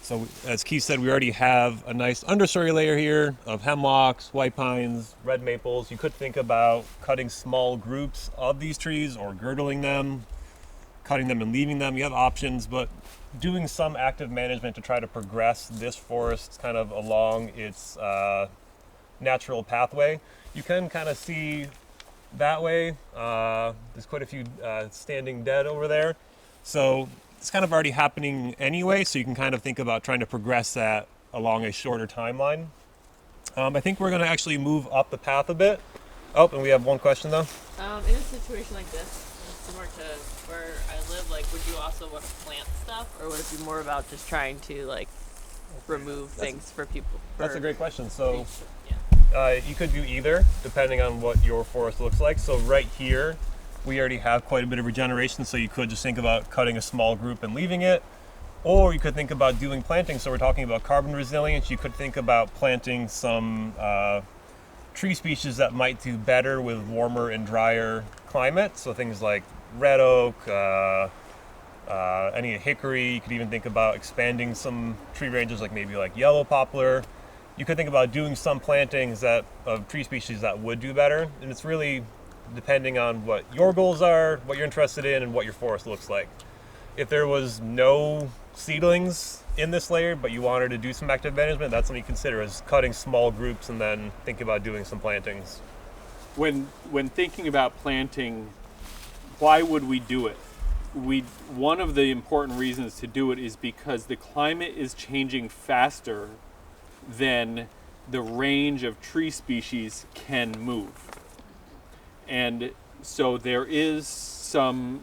So as Keith said, we already have a nice understory layer here of hemlocks, white pines, red maples. You could think about cutting small groups of these trees or girdling them, cutting them and leaving them. You have options, but doing some active management to try to progress this forest kind of along its natural pathway. You can kind of see that way. There's quite a few standing dead over there. So it's kind of already happening anyway, so you can kind of think about trying to progress that along a shorter timeline. I think we're going to actually move up the path a bit. Oh, and we have one question though. In a situation like this, similar to where I live, like, would you also want to plant stuff, or would it be more about just trying to like remove things for people? That's a great question. So Yeah. you could do either, depending on what your forest looks like. So right here, we already have quite a bit of regeneration, so you could just think about cutting a small group and leaving it. Or you could think about doing planting. So we're talking about carbon resilience. You could think about planting some tree species that might do better with warmer and drier climate. So things like red oak, any hickory. You could even think about expanding some tree ranges, like maybe like yellow poplar. You could think about doing some plantings of tree species that would do better. And it's really depending on what your goals are, what you're interested in, and what your forest looks like. If there was no seedlings in this layer, but you wanted to do some active management, that's something you consider, is cutting small groups and then think about doing some plantings. When thinking about planting, why would we do it? One of the important reasons to do it is because the climate is changing faster than the range of tree species can move. And so there is some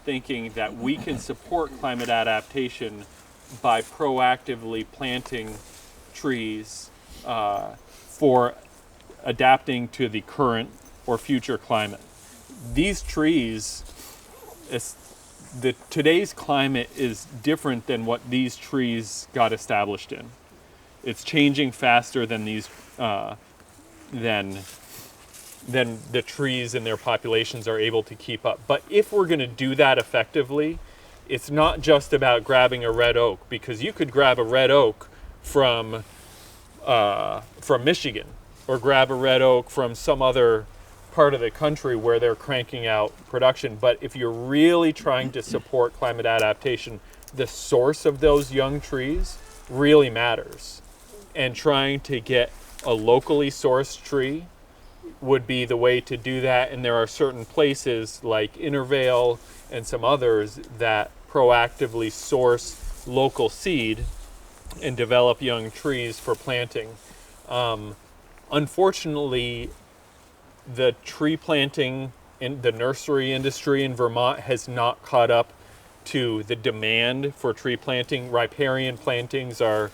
thinking that we can support climate adaptation by proactively planting trees for adapting to the current or future climate. These trees, today's climate is different than what these trees got established in. It's changing faster than than the trees and their populations are able to keep up. But if we're going to do that effectively, it's not just about grabbing a red oak, because you could grab a red oak from Michigan, or grab a red oak from some other part of the country where they're cranking out production. But if you're really trying to support climate adaptation, the source of those young trees really matters. And trying to get a locally sourced tree would be the way to do that. And there are certain places like Underhill and some others that proactively source local seed and develop young trees for planting. Unfortunately, the tree planting in the nursery industry in Vermont has not caught up to the demand for tree planting. Riparian plantings are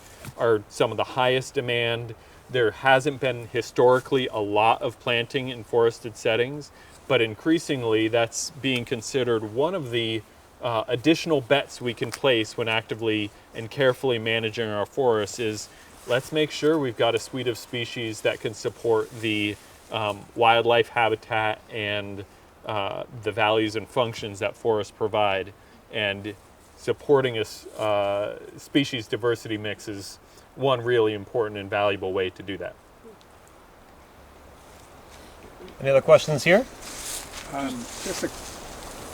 some of the highest demand. There hasn't been historically a lot of planting in forested settings, but increasingly that's being considered one of the additional bets we can place when actively and carefully managing our forests. Is let's make sure we've got a suite of species that can support the wildlife habitat and the values and functions that forests provide. And supporting a species diversity mix is one really important and valuable way to do that. Any other questions here? Just a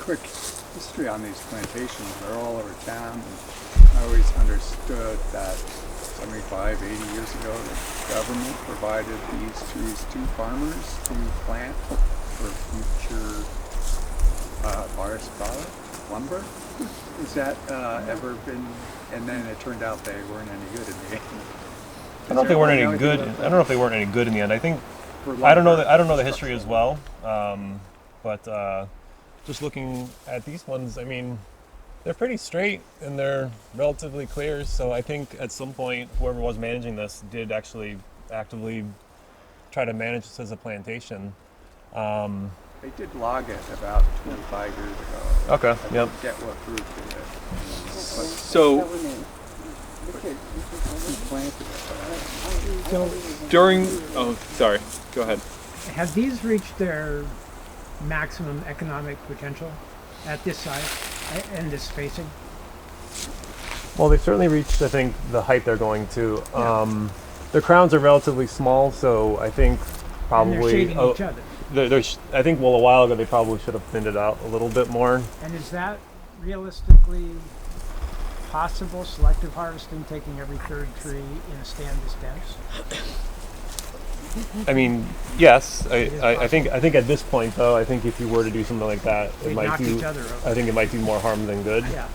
quick history on these plantations. They're all over town. And I always understood that 75, 80 years ago, the government provided these trees to farmers to plant for future forest product, lumber. Has that ever been? And then it turned out they weren't any good in the end. I don't know if they weren't any good. I don't know if they weren't any good in the end. I think I don't know the history as well. But just looking at these ones, I mean, they're pretty straight and they're relatively clear. So I think at some point, whoever was managing this did actually actively try to manage this as a plantation. They did log it about 25 years ago. Okay. I Yep. forget what group did it. So sorry, go ahead. Have these reached their maximum economic potential? at this side and this spacing? Well, they've certainly reached, I think, the height they're going to. The crowns are relatively small, so I think probably... And they're shading each other. I think, well, a while ago they probably should have thinned it out a little bit more. And is that realistically possible, selective harvesting, taking every third tree in a stand this dense? I mean, yes. I think at this point, though, I think if you were to do something like that, They'd knock each other over. I think it might do more harm than good. Yeah.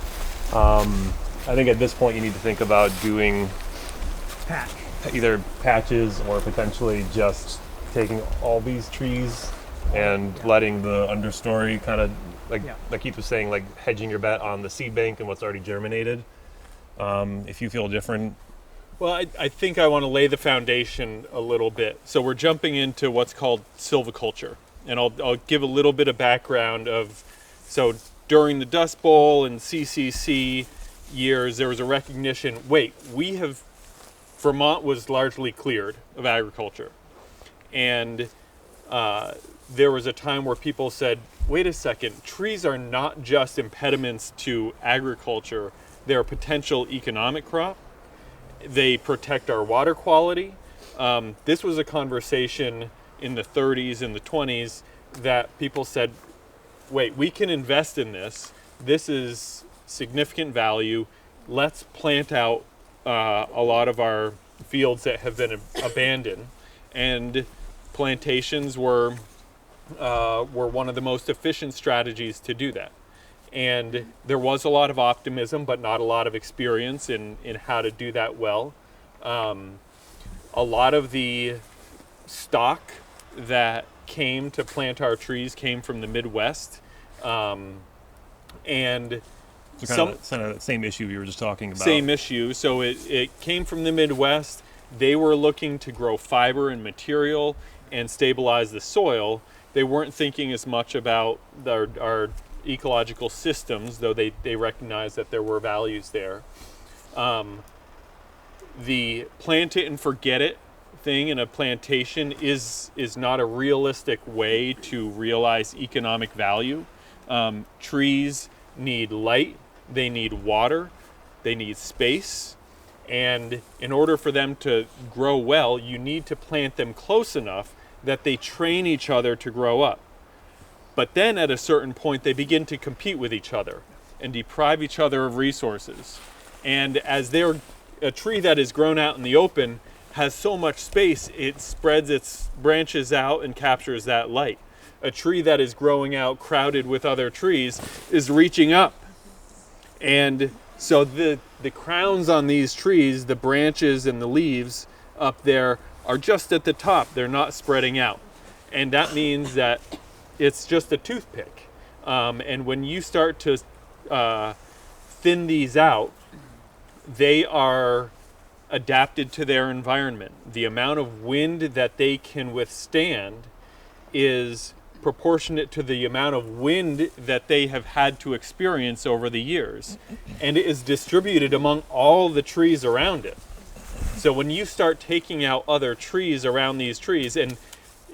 I think at this point you need to think about doing Patch. either patches or potentially just taking all these trees and letting the understory kind of, like Keith was saying, like hedging your bet on the seed bank and what's already germinated. If you feel different. Well, I think I want to lay the foundation a little bit. So we're jumping into what's called silviculture. And I'll give a little bit of background of, so during the Dust Bowl and CCC years, there was a recognition, Vermont was largely cleared of agriculture. And there was a time where people said, wait a second, trees are not just impediments to agriculture, they're a potential economic crop. They protect our water quality. This was a conversation in the 30s and the 20s that people said, wait, we can invest in this. This is significant value. Let's plant out a lot of our fields that have been abandoned. And plantations were one of the most efficient strategies to do that. And there was a lot of optimism, but not a lot of experience in how to do that well. A lot of the stock that came to plant our trees came from the Midwest. And So kind of the same issue we were just talking about. Same issue. So it came from the Midwest. They were looking to grow fiber and material and stabilize the soil. They weren't thinking as much about our ecological systems, though they recognized that there were values there. The plant it and forget it thing in a plantation is not a realistic way to realize economic value. Trees need light, they need water, they need space, and in order for them to grow well, you need to plant them close enough that they train each other to grow up. But then at a certain point, they begin to compete with each other and deprive each other of resources. And as a tree that is grown out in the open has so much space, it spreads its branches out and captures that light. A tree that is growing out crowded with other trees is reaching up. And so the crowns on these trees, the branches and the leaves up there, are just at the top. They're not spreading out. And that means that it's just a toothpick. And when you start to thin these out, they are adapted to their environment. The amount of wind that they can withstand is proportionate to the amount of wind that they have had to experience over the years. And it is distributed among all the trees around it. So when you start taking out other trees around these trees, and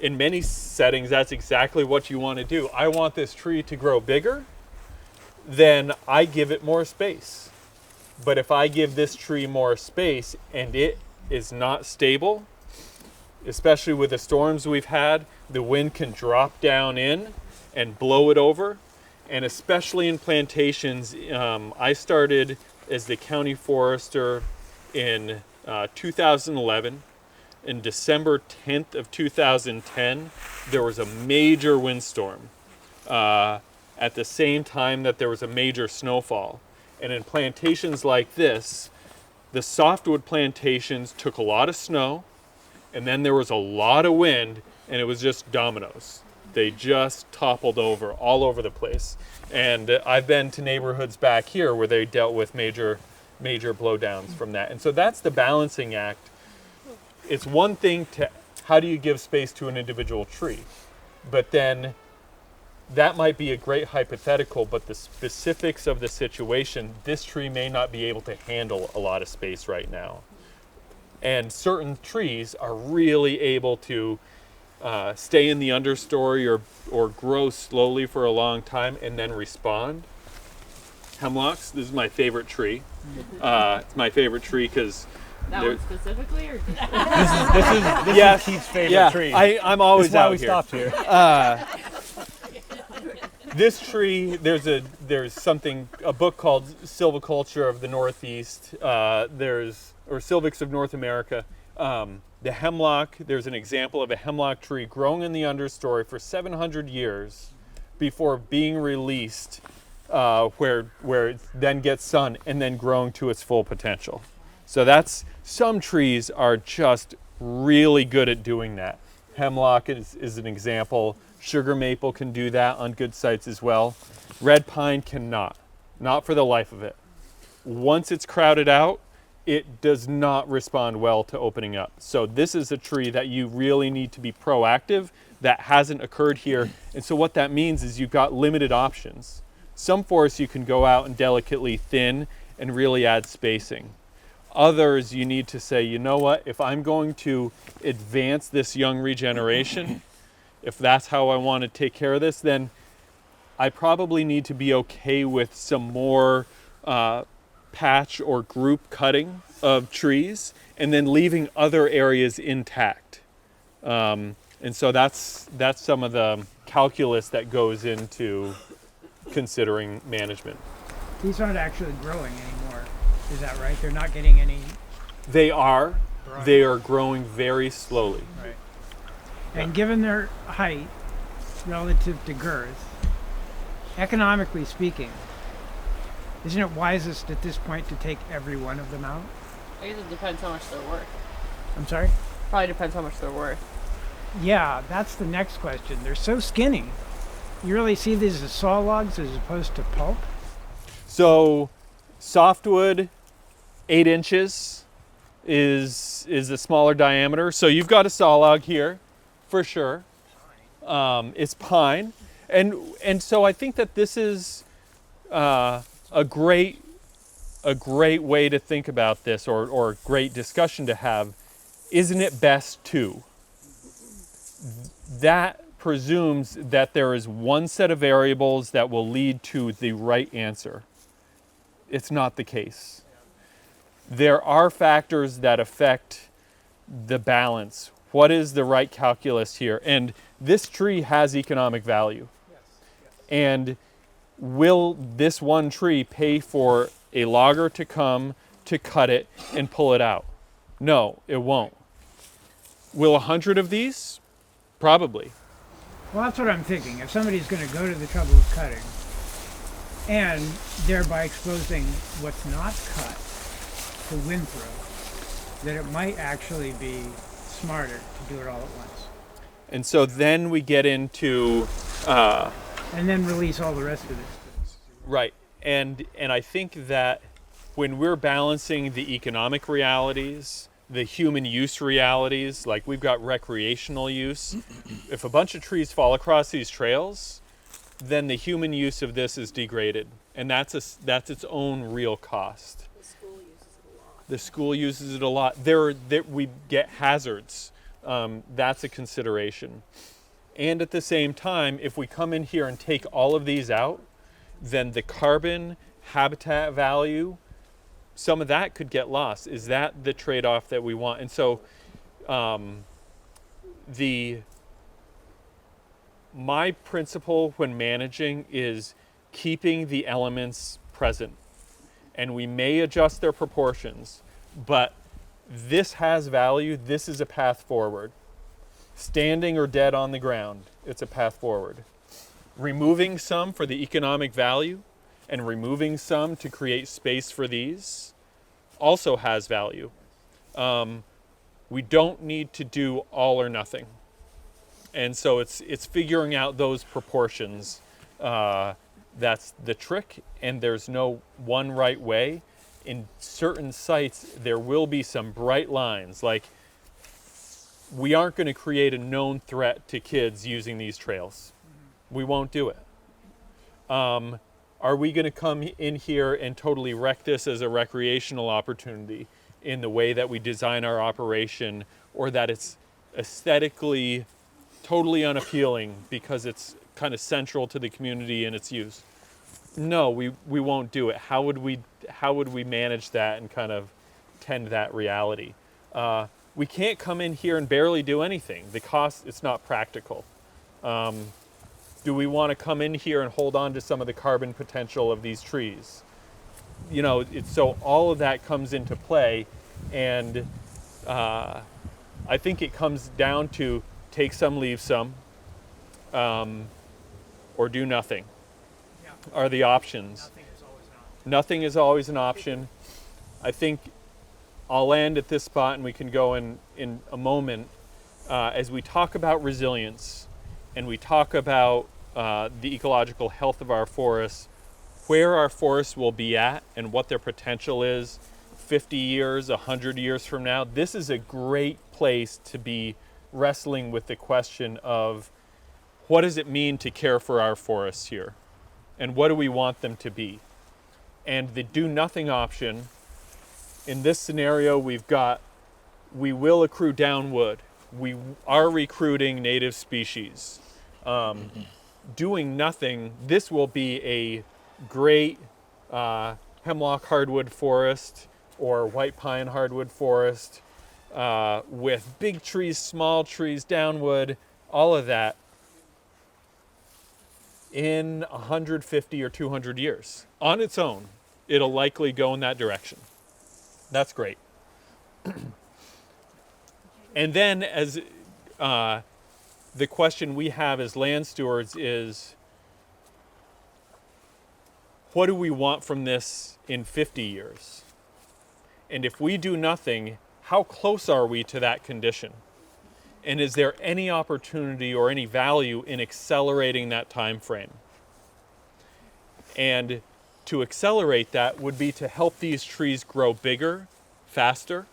in many settings, that's exactly what you want to do. I want this tree to grow bigger, then I give it more space. But if I give this tree more space and it is not stable, especially with the storms we've had, the wind can drop down in and blow it over. And especially in plantations, I started as the county forester in 2011. In December 10th of 2010, there was a major windstorm at the same time that there was a major snowfall. And in plantations like this, the softwood plantations took a lot of snow, and then there was a lot of wind, and it was just dominoes. They just toppled over all over the place. And I've been to neighborhoods back here where they dealt with major blowdowns from that. And so that's the balancing act. It's one thing to, how do you give space to an individual tree? But then that might be a great hypothetical, but the specifics of the situation, this tree may not be able to handle a lot of space right now. And certain trees are really able to stay in the understory or grow slowly for a long time and then respond. Hemlocks, this is my favorite tree. It's my favorite tree because That one specifically, or just This yes, is Keith's favorite tree. I'm always That's why out we here. stopped here. This tree, there's a book called Silviculture of the Northeast. Or Silvics of North America. The hemlock, there's an example of a hemlock tree growing in the understory for 700 years before being released, where it then gets sun and then growing to its full potential. So some trees are just really good at doing that. Hemlock is an example. Sugar maple can do that on good sites as well. Red pine cannot, not for the life of it. Once it's crowded out, it does not respond well to opening up. So this is a tree that you really need to be proactive. That hasn't occurred here. And so what that means is you've got limited options. Some forests you can go out and delicately thin and really add spacing. Others you need to say, you know what, if I'm going to advance this young regeneration, if that's how I want to take care of this, then I probably need to be okay with some more patch or group cutting of trees and then leaving other areas intact. And so that's some of the calculus that goes into considering management. These aren't actually growing anymore. Is that right? They're not getting any. They are. Growing. They are growing very slowly. Right. And given their height relative to girth, economically speaking, isn't it wisest at this point to take every one of them out? I guess it depends how much they're worth. I'm sorry? Probably depends how much they're worth. Yeah, that's the next question. They're so skinny. You really see these as saw logs as opposed to pulp? So softwood, 8 inches is a smaller diameter. So you've got a saw log here, for sure. It's pine. And so I think that this is a great way to think about this, or a great discussion to have. Isn't it best to? That presumes that there is one set of variables that will lead to the right answer. It's not the case. There are factors that affect the balance. What is the right calculus here? And this tree has economic value. And will this one tree pay for a logger to come to cut it and pull it out? No, it won't. Will 100 of these? Probably. Well, that's what I'm thinking. If somebody's going to go to the trouble of cutting and thereby exposing what's not cut to wind throw, that it might actually be smarter to do it all at once. And so then we get into... and then release all the rest of it. Right. And I think that when we're balancing the economic realities, the human use realities, like we've got recreational use, if a bunch of trees fall across these trails, then the human use of this is degraded. And that's its own real cost. The school uses it a lot. We get hazards. That's a consideration. And at the same time, if we come in here and take all of these out, then the carbon habitat value, some of that could get lost. Is that the trade-off that we want? And so my principle when managing is keeping the elements present. And we may adjust their proportions, but this has value. This is a path forward. Standing or dead on the ground, it's a path forward. Removing some for the economic value and removing some to create space for these also has value. We don't need to do all or nothing. And so it's figuring out those proportions. That's the trick, and there's no one right way. In certain sites, there will be some bright lines, like we aren't going to create a known threat to kids using these trails. We won't do it. Are we going to come in here and totally wreck this as a recreational opportunity in the way that we design our operation, or that it's aesthetically totally unappealing because it's kind of central to the community and its use. No, we won't do it. How would we manage that and kind of tend that reality? We can't come in here and barely do anything. The cost, it's not practical. Do we want to come in here and hold on to some of the carbon potential of these trees? You know, so all of that comes into play, and I think it comes down to take some, leave some, or do nothing. Are the options. Nothing is always an option. I think I'll land at this spot and we can go in a moment as we talk about resilience and we talk about the ecological health of our forests, where our forests will be at and what their potential is 50 years, 100 years from now. This is a great place to be wrestling with the question of what does it mean to care for our forests here? And what do we want them to be? And the do nothing option, in this scenario, we will accrue down wood. We are recruiting native species. Doing nothing, this will be a great hemlock hardwood forest or white pine hardwood forest with big trees, small trees, downwood, all of that. In 150 or 200 years. On its own, it'll likely go in that direction. That's great. And then as the question we have as land stewards is, what do we want from this in 50 years? And if we do nothing, how close are we to that condition? And is there any opportunity or any value in accelerating that time frame? And to accelerate that would be to help these trees grow bigger, faster,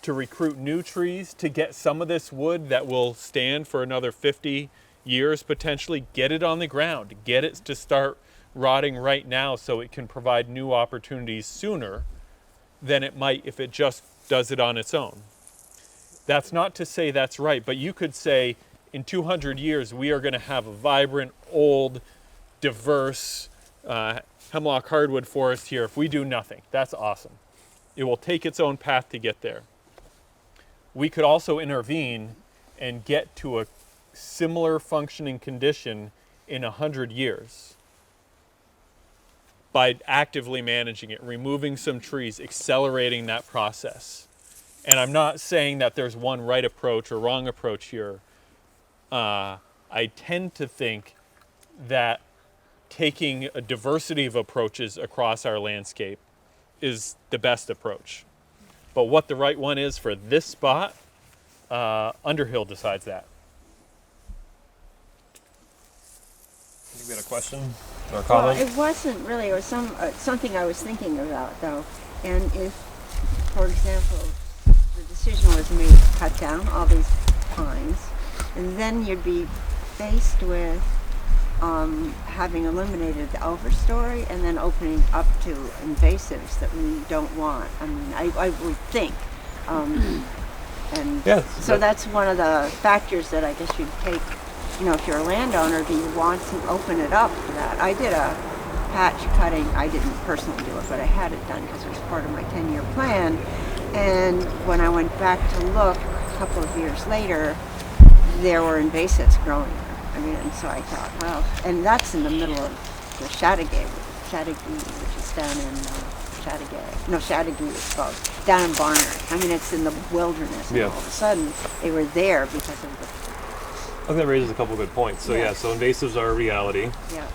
to recruit new trees, to get some of this wood that will stand for another 50 years potentially, get it on the ground, get it to start rotting right now so it can provide new opportunities sooner than it might if it just does it on its own. That's not to say that's right, but you could say in 200 years we are going to have a vibrant, old, diverse hemlock hardwood forest here if we do nothing. That's awesome. It will take its own path to get there. We could also intervene and get to a similar functioning condition in 100 years by actively managing it, removing some trees, accelerating that process. And I'm not saying that there's one right approach or wrong approach here. I tend to think that taking a diversity of approaches across our landscape is the best approach. But what the right one is for this spot, Underhill decides that. I think we had a question or a Well, comment. it wasn't really. It was something I was thinking about, though. And if, for example, the decision was made to cut down all these pines, and then you'd be faced with having eliminated the overstory and then opening up to invasives that we don't want. I mean, I would think. And Yes. so that's one of the factors that I guess you'd take, you know, if you're a landowner, do you want to open it up for that? I did a patch cutting. I didn't personally do it, but I had it done because it was part of my 10-year plan. And when I went back to look a couple of years later, there were invasives growing there. I mean, and so I thought, well, and that's in the middle of the Chattagay, which is down in Chattagay it's called, down in Barnard. I mean, it's in the wilderness, and Yeah. all of a sudden they were there because of the, I think that raises a couple good points. So yeah, so invasives are a reality. yeah.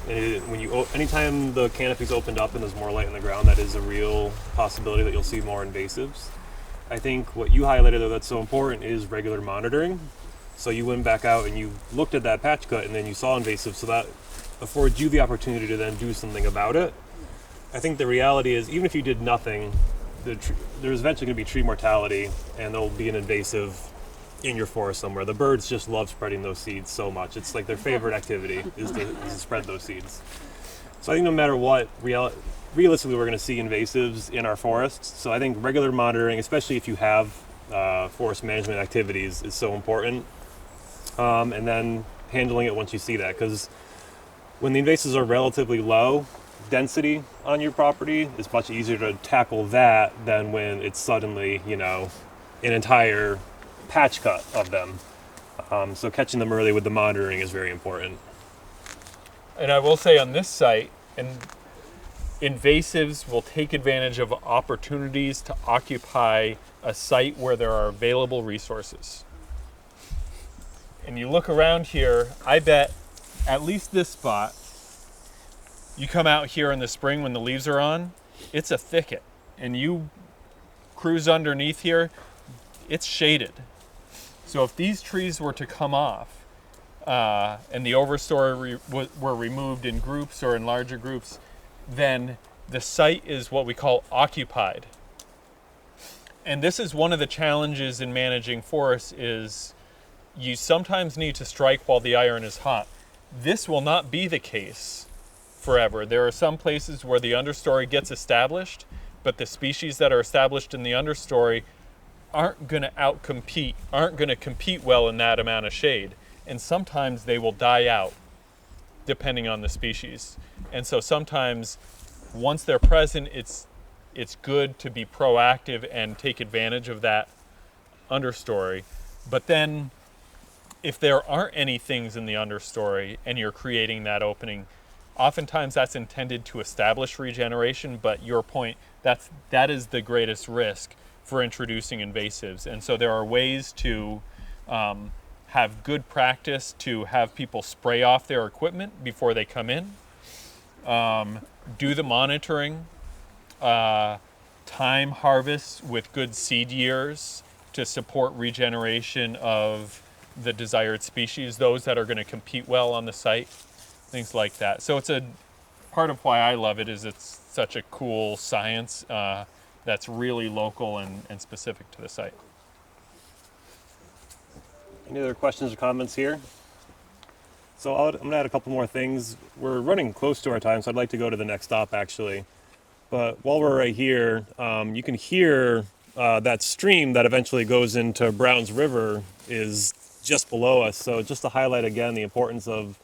And anytime the canopy's opened up and there's more light in the ground, that is a real possibility that you'll see more invasives. I think what you highlighted though that's so important is regular monitoring. So you went back out and you looked at that patch cut and then you saw invasives, so that affords you the opportunity to then do something about it. I think the reality is even if you did nothing, there's eventually going to be tree mortality and there'll be an invasive in your forest somewhere. The birds just love spreading those seeds so much. It's like their favorite activity is to spread those seeds. So I think no matter what, realistically we're going to see invasives in our forests. So I think regular monitoring, especially if you have forest management activities, is so important. and then handling it once you see that. Because when the invasives are relatively low density on your property, it's much easier to tackle that than when it's suddenly, an entire patch cut of them. So catching them early with the monitoring is very important. And I will say on this site, invasives will take advantage of opportunities to occupy a site where there are available resources. And you look around here, I bet at least this spot, you come out here in the spring when the leaves are on, it's a thicket. And you cruise underneath here, it's shaded. So if these trees were to come off and the overstory were removed in groups or in larger groups, then the site is what we call occupied. And this is one of the challenges in managing forests is you sometimes need to strike while the iron is hot. This will not be the case forever. There are some places where the understory gets established, but the species that are established in the understory aren't going to compete well in that amount of shade. And sometimes they will die out depending on the species. And so sometimes once they're present, it's good to be proactive and take advantage of that understory. But then if there aren't any things in the understory and you're creating that opening, oftentimes that's intended to establish regeneration, but your point, that is the greatest risk for introducing invasives. And so there are ways to have good practice to have people spray off their equipment before they come in, do the monitoring, time harvests with good seed years to support regeneration of the desired species, those that are going to compete well on the site, things like that. So it's a part of why I love it is it's such a cool science that's really local and specific to the site. Any other questions or comments here? So I'm going to add a couple more things. We're running close to our time, so I'd like to go to the next stop actually. But while we're right here, you can hear that stream that eventually goes into Browns River is just below us. So just to highlight again the importance of,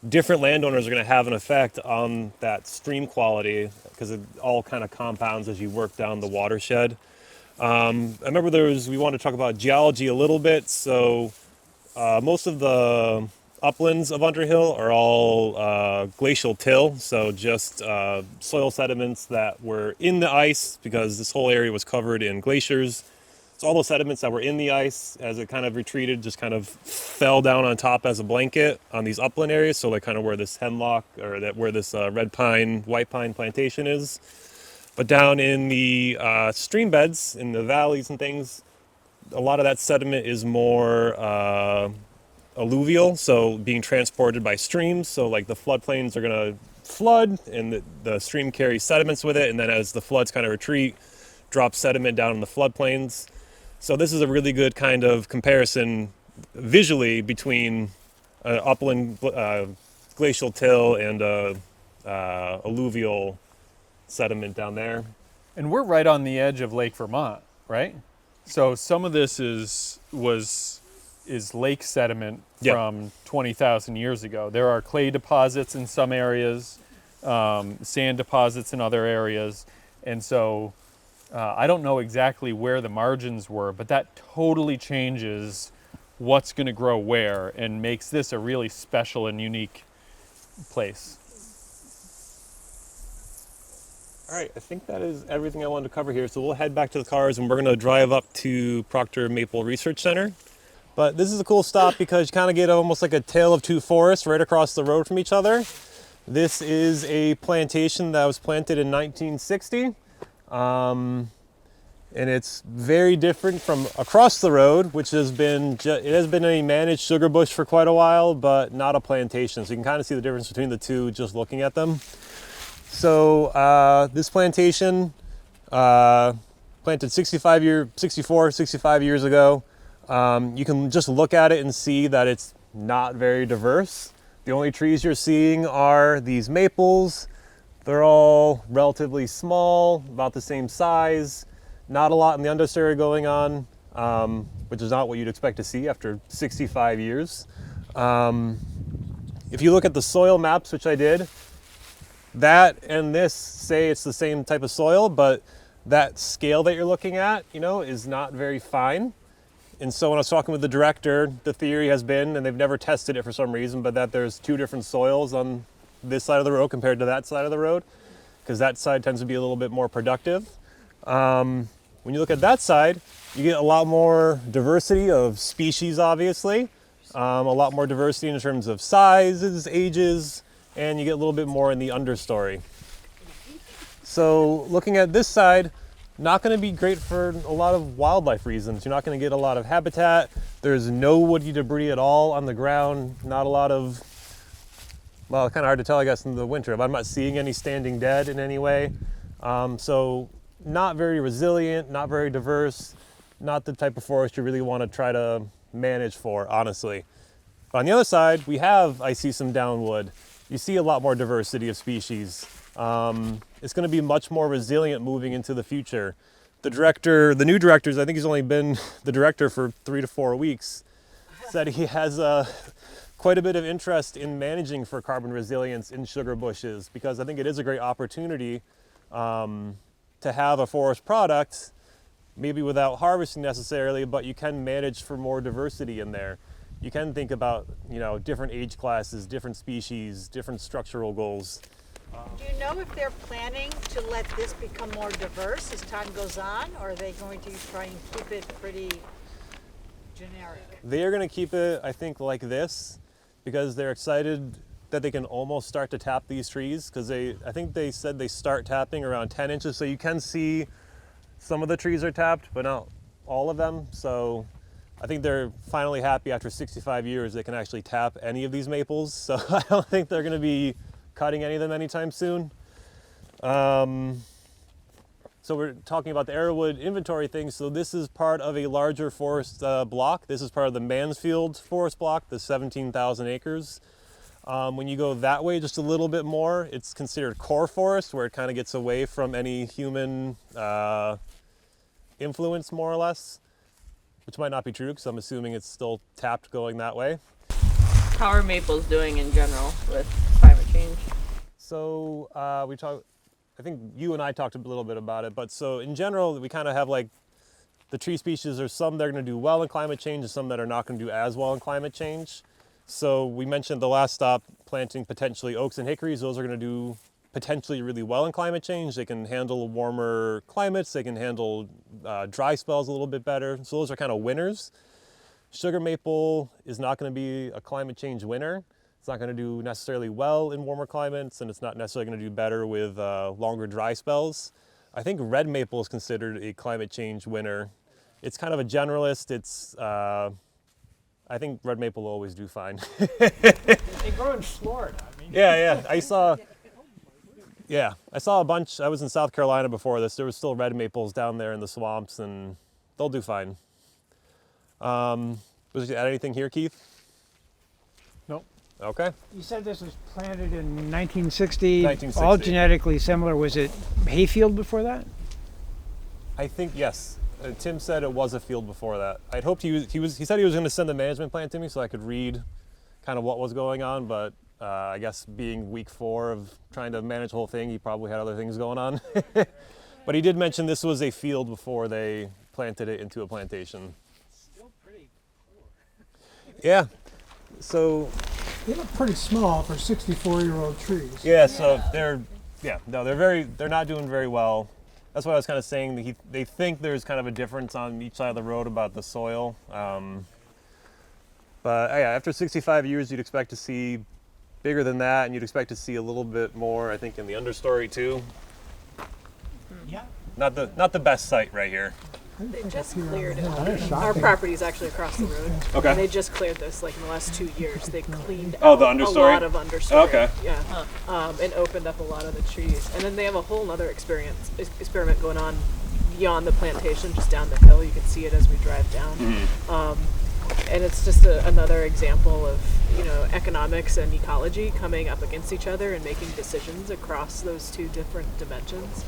different landowners are going to have an effect on that stream quality because it all kind of compounds as you work down the watershed. I remember we wanted to talk about geology a little bit. So most of the uplands of Underhill are all glacial till, so just soil sediments that were in the ice because this whole area was covered in glaciers. So all those sediments that were in the ice as it kind of retreated just kind of fell down on top as a blanket on these upland areas, so like kind of where this hemlock or where this red pine, white pine plantation is. But down in the stream beds, in the valleys and things, a lot of that sediment is more alluvial, so being transported by streams. So like the floodplains are going to flood and the stream carries sediments with it, and then as the floods kind of retreat, drop sediment down in the floodplains. So this is a really good kind of comparison visually between upland glacial till and alluvial sediment down there. And we're right on the edge of Lake Vermont, right? So some of this is lake sediment from 20,000 years ago. There are clay deposits in some areas, sand deposits in other areas. And so I don't know exactly where the margins were, but that totally changes what's going to grow where and makes this a really special and unique place. All right, I think that is everything I wanted to cover here. So we'll head back to the cars and we're going to drive up to Proctor Maple Research Center. But this is a cool stop because you kind of get almost like a tale of two forests right across the road from each other. This is a plantation that was planted in 1960. And it's very different from across the road, which has been a managed sugar bush for quite a while, but not a plantation. So you can kind of see the difference between the two just looking at them. So this plantation, planted 65 years ago. You can just look at it and see that it's not very diverse. The only trees you're seeing are these maples. They're all relatively small, about the same size. Not a lot in the understory going on. which is not what you'd expect to see after 65 years. If you look at the soil maps, which I did, that and this say it's the same type of soil, but that scale that you're looking at, is not very fine. And so when I was talking with the director, the theory has been, and they've never tested it for some reason, but that there's two different soils on this side of the road compared to that side of the road, because that side tends to be a little bit more productive. When you look at that side, you get a lot more diversity of species, obviously, a lot more diversity in terms of sizes, ages, and you get a little bit more in the understory. So looking at this side, not going to be great for a lot of wildlife reasons. You're not going to get a lot of habitat. There's no woody debris at all on the ground. Not a lot of, well, kind of hard to tell, I guess, in the winter, but I'm not seeing any standing dead in any way. So not very resilient, not very diverse, not the type of forest you really want to try to manage for, honestly. But on the other side, I see some downwood. You see a lot more diversity of species. It's going to be much more resilient moving into the future. The new director, I think he's only been the director for 3 to 4 weeks, said he has quite a bit of interest in managing for carbon resilience in sugar bushes, because I think it is a great opportunity to have a forest product, maybe without harvesting necessarily, but you can manage for more diversity in there. You can think about, different age classes, different species, different structural goals. Do you know if they're planning to let this become more diverse as time goes on, or are they going to try and keep it pretty generic? They are going to keep it, I think, like this, because they're excited that they can almost start to tap these trees, because I think they said they start tapping around 10 inches, so you can see some of the trees are tapped, but not all of them. So I think they're finally happy after 65 years they can actually tap any of these maples. So I don't think they're going to be cutting any of them anytime soon. So we're talking about the Arrowwood inventory thing. So this is part of a larger forest block. This is part of the Mansfield forest block, the 17,000 acres. When you go that way just a little bit more, it's considered core forest, where it kind of gets away from any human influence, more or less, which might not be true, because I'm assuming it's still tapped going that way. How are maples doing in general with climate change? So I think you and I talked a little bit about it, but so in general, we kind of have like the tree species. There's some that are going to do well in climate change and some that are not going to do as well in climate change. So we mentioned the last stop, planting potentially oaks and hickories. Those are going to do potentially really well in climate change. They can handle warmer climates. They can handle dry spells a little bit better. So those are kind of winners. Sugar maple is not going to be a climate change winner. It's not going to do necessarily well in warmer climates, and it's not necessarily going to do better with longer dry spells. I think red maple is considered a climate change winner. It's kind of a generalist. I think red maple will always do fine. They grow in Florida. Yeah. I saw a bunch. I was in South Carolina before this. There was still red maples down there in the swamps, and they'll do fine. Was you add anything here, Keith? Nope. Okay. You said this was planted in 1960. 1960. All genetically similar. Was it hayfield before that? I think yes. Tim said it was a field before that. I'd hoped he said he was going to send the management plan to me so I could read kind of what was going on, but I guess being week 4 of trying to manage the whole thing, he probably had other things going on. But he did mention this was a field before they planted it into a plantation. Still pretty poor. Yeah. So they look pretty small for 64-year-old trees. Yeah, so they're not doing very well. That's what I was kind of saying. They think there's kind of a difference on each side of the road about the soil. But yeah, after 65 years, you'd expect to see bigger than that, and you'd expect to see a little bit more, I think, in the understory too. Yeah. Not the best site right here. They just cleared it. Our property is actually across the road. Okay. And they just cleared this like in the last 2 years. They cleaned the out understory? a lot of understory. Okay. Yeah. And opened up a lot of the trees. And then they have a whole other experiment going on beyond the plantation, just down the hill. You can see it as we drive down. Mm-hmm. And it's just another example of economics and ecology coming up against each other and making decisions across those two different dimensions.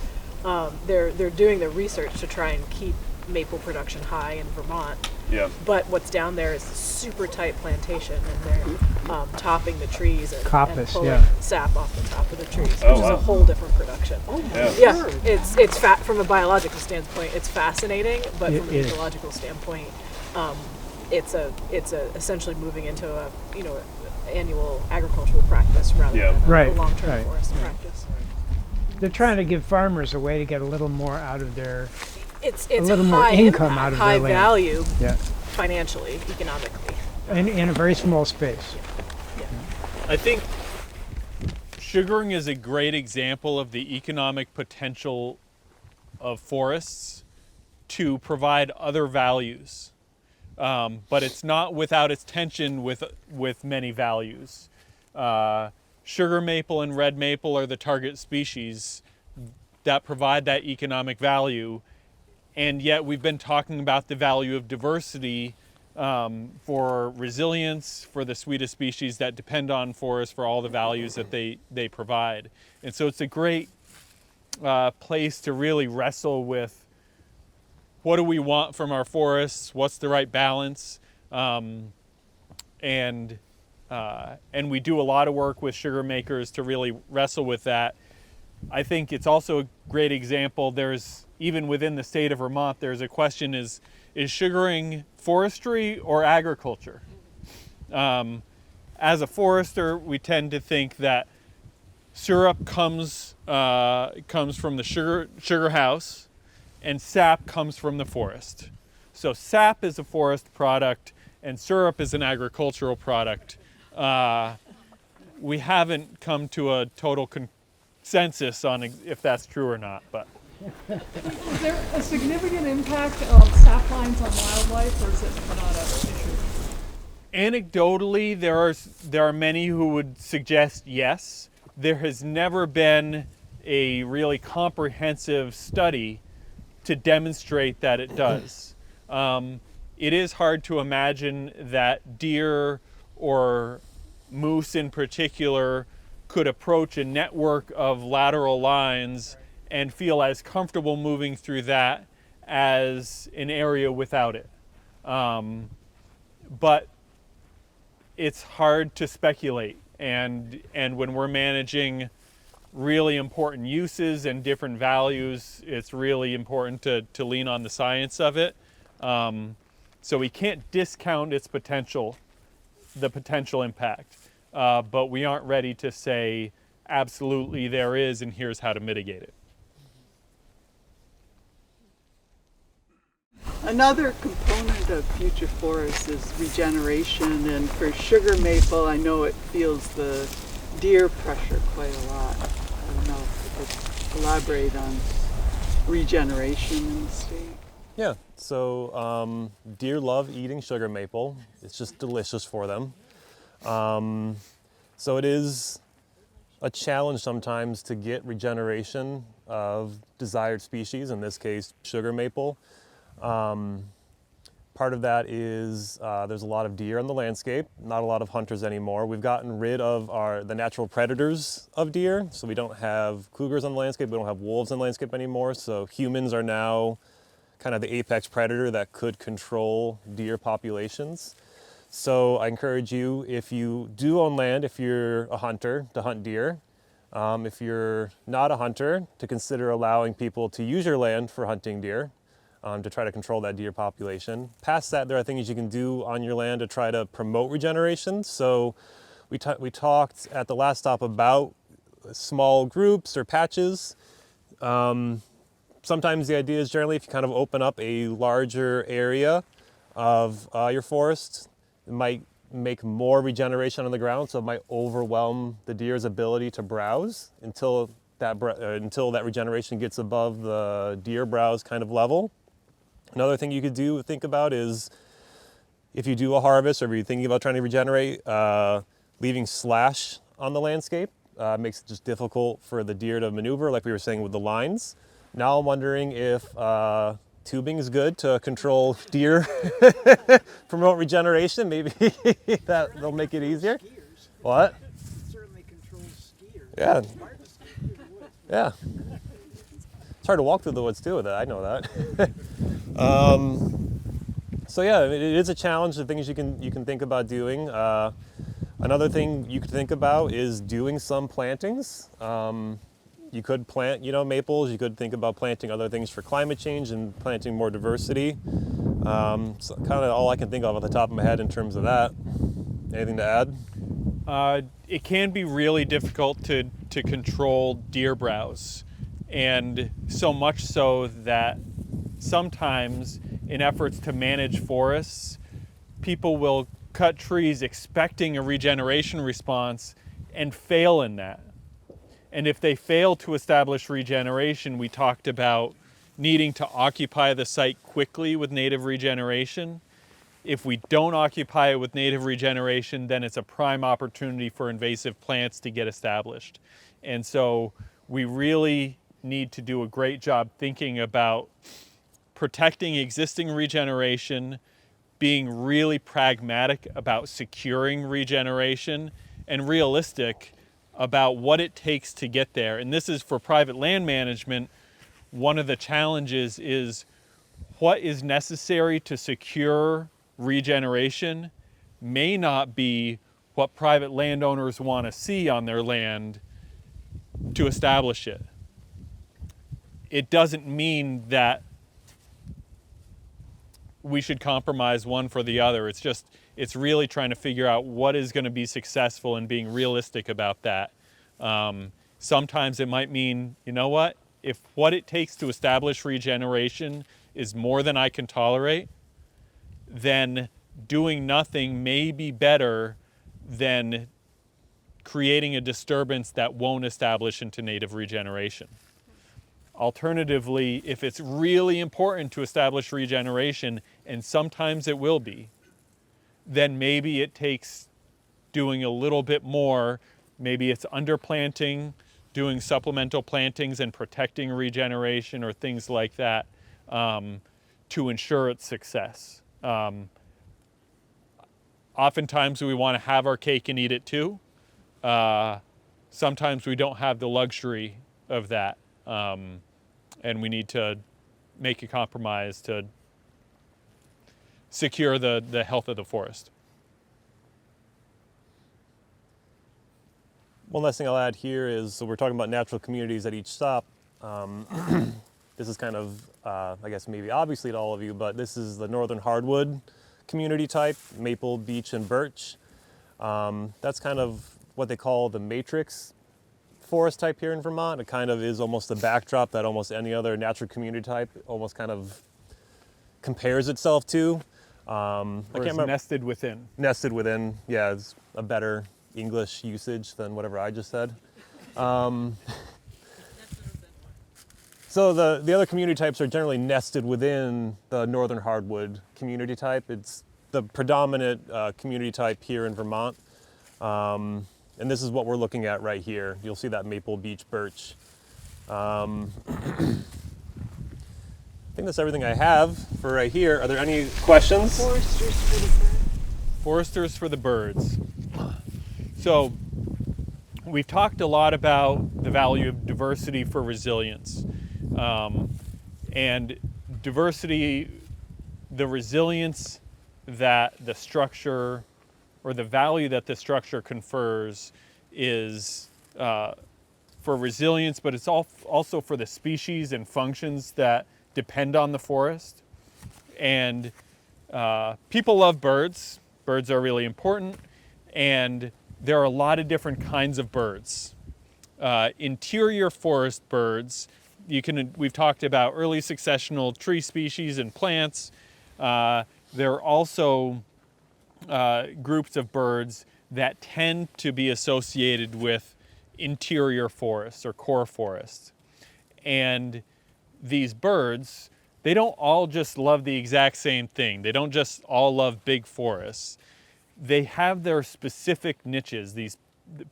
They're doing the research to try and keep maple production high in Vermont. Yeah. But what's down there is a super tight plantation, and they're topping the trees and pulling sap off the top of the trees, which is a whole different production. Yeah, it's from a biological standpoint, it's fascinating, but from an ecological standpoint, it's essentially moving into a annual agricultural practice rather than a long-term forest practice. They're trying to give farmers a way to get a little more out of their, it's a little more high income impact, out of high their land. value, financially, economically. In a very small space. I think sugaring is a great example of the economic potential of forests to provide other values. But it's not without its tension with many values. Sugar maple and red maple are the target species that provide that economic value, and yet we've been talking about the value of diversity for resilience, for the suite of species that depend on forests, for all the values that they provide. And so it's a great place to really wrestle with what do we want from our forests, what's the right balance, and we do a lot of work with sugar makers to really wrestle with that. I think it's also a great example. There's, even within the state of Vermont, there's a question, is sugaring forestry or agriculture? As a forester, we tend to think that syrup comes from the sugar house, and sap comes from the forest. So sap is a forest product, and syrup is an agricultural product. We haven't come to a total consensus on if that's true or not, but. Is there a significant impact of sap lines on wildlife, or is it not an issue? Anecdotally, there are many who would suggest yes. There has never been a really comprehensive study to demonstrate that it does. It is hard to imagine that deer or moose in particular could approach a network of lateral lines and feel as comfortable moving through that as an area without it. But it's hard to speculate, and when we're managing really important uses and different values, it's really important to lean on the science of it. So we can't discount its potential, the potential impact, but we aren't ready to say absolutely there is and here's how to mitigate it. Another component of future forests is regeneration, and for sugar maple, I know it feels the deer pressure quite a lot. I don't know if you could elaborate on regeneration in the state. Yeah, so deer love eating sugar maple. It's just delicious for them. So it is a challenge sometimes to get regeneration of desired species, in this case, sugar maple. Part of that is there's a lot of deer on the landscape, not a lot of hunters anymore. We've gotten rid of the natural predators of deer, so we don't have cougars on the landscape, we don't have wolves on the landscape anymore, so humans are now kind of the apex predator that could control deer populations. So I encourage you, if you do own land, if you're a hunter, to hunt deer. If you're not a hunter, to consider allowing people to use your land for hunting deer. To try to control that deer population. Past that, there are things you can do on your land to try to promote regeneration. So we talked at the last stop about small groups or patches. Sometimes the idea is generally if you kind of open up a larger area of your forest, it might make more regeneration on the ground, so it might overwhelm the deer's ability to browse until that regeneration gets above the deer browse kind of level. Another thing you could think about is if you do a harvest or if you're thinking about trying to regenerate, leaving slash on the landscape makes it just difficult for the deer to maneuver, like we were saying with the lines. Now I'm wondering if tubing is good to control deer, promote regeneration. Maybe that'll make it easier. What? It certainly controls skiers. Yeah. Yeah. It's hard to walk through the woods too with it, I know that. So yeah, it is a challenge. The things you can think about doing. Another thing you could think about is doing some plantings. You could plant, maples. You could think about planting other things for climate change and planting more diversity. So kind of all I can think of off the top of my head in terms of that. Anything to add? It can be really difficult to control deer browse, and so much so that sometimes in efforts to manage forests, people will cut trees expecting a regeneration response and fail in that. And if they fail to establish regeneration, we talked about needing to occupy the site quickly with native regeneration. If we don't occupy it with native regeneration, then it's a prime opportunity for invasive plants to get established. And so we really need to do a great job thinking about protecting existing regeneration, being really pragmatic about securing regeneration, and realistic about what it takes to get there. And this is for private land management. One of the challenges is what is necessary to secure regeneration may not be what private landowners want to see on their land to establish it. It doesn't mean that we should compromise one for the other. It's really trying to figure out what is going to be successful and being realistic about that. Sometimes it might mean, you know what, if what it takes to establish regeneration is more than I can tolerate, then doing nothing may be better than creating a disturbance that won't establish into native regeneration. Alternatively, if it's really important to establish regeneration, and sometimes it will be, then maybe it takes doing a little bit more. Maybe it's underplanting, doing supplemental plantings and protecting regeneration or things like that to ensure its success. Oftentimes we want to have our cake and eat it too. Sometimes we don't have the luxury of that. And we need to make a compromise to secure the health of the forest. One last thing I'll add here is, so we're talking about natural communities at each stop. This is kind of, I guess maybe obviously to all of you, but this is the northern hardwood community type, maple, beech, and birch. That's kind of what they call the matrix forest type here in Vermont. It kind of is almost the backdrop that almost any other natural community type almost kind of compares itself to. I can't remember. Nested within. Nested within, yeah, it's a better English usage than whatever I just said. So the other community types are generally nested within the northern hardwood community type. It's the predominant community type here in Vermont. And this is what we're looking at right here. You'll see that maple, beech, birch. I think that's everything I have for right here. Are there any questions? Foresters for the birds. Foresters for the birds. So we've talked a lot about the value of diversity for resilience. And diversity, the resilience that the structure or the value that the structure confers is for resilience, but it's also for the species and functions that depend on the forest. And people love birds. Birds are really important. And there are a lot of different kinds of birds. Interior forest birds, we've talked about early successional tree species and plants. There are also groups of birds that tend to be associated with interior forests or core forests. And these birds, they don't all just love the exact same thing. They don't just all love big forests. They have their specific niches, these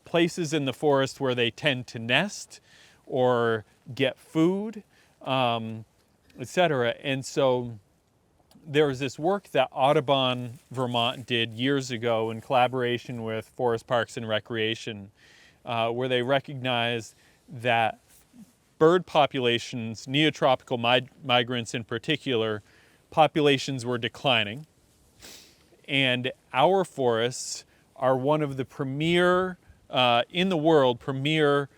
places in the forest where they tend to nest or get food, etc. And so there was this work that Audubon, Vermont did years ago in collaboration with Forest Parks and Recreation, where they recognized that bird populations, neotropical migrants in particular, populations were declining, and our forests are one of the premier, in the world, premier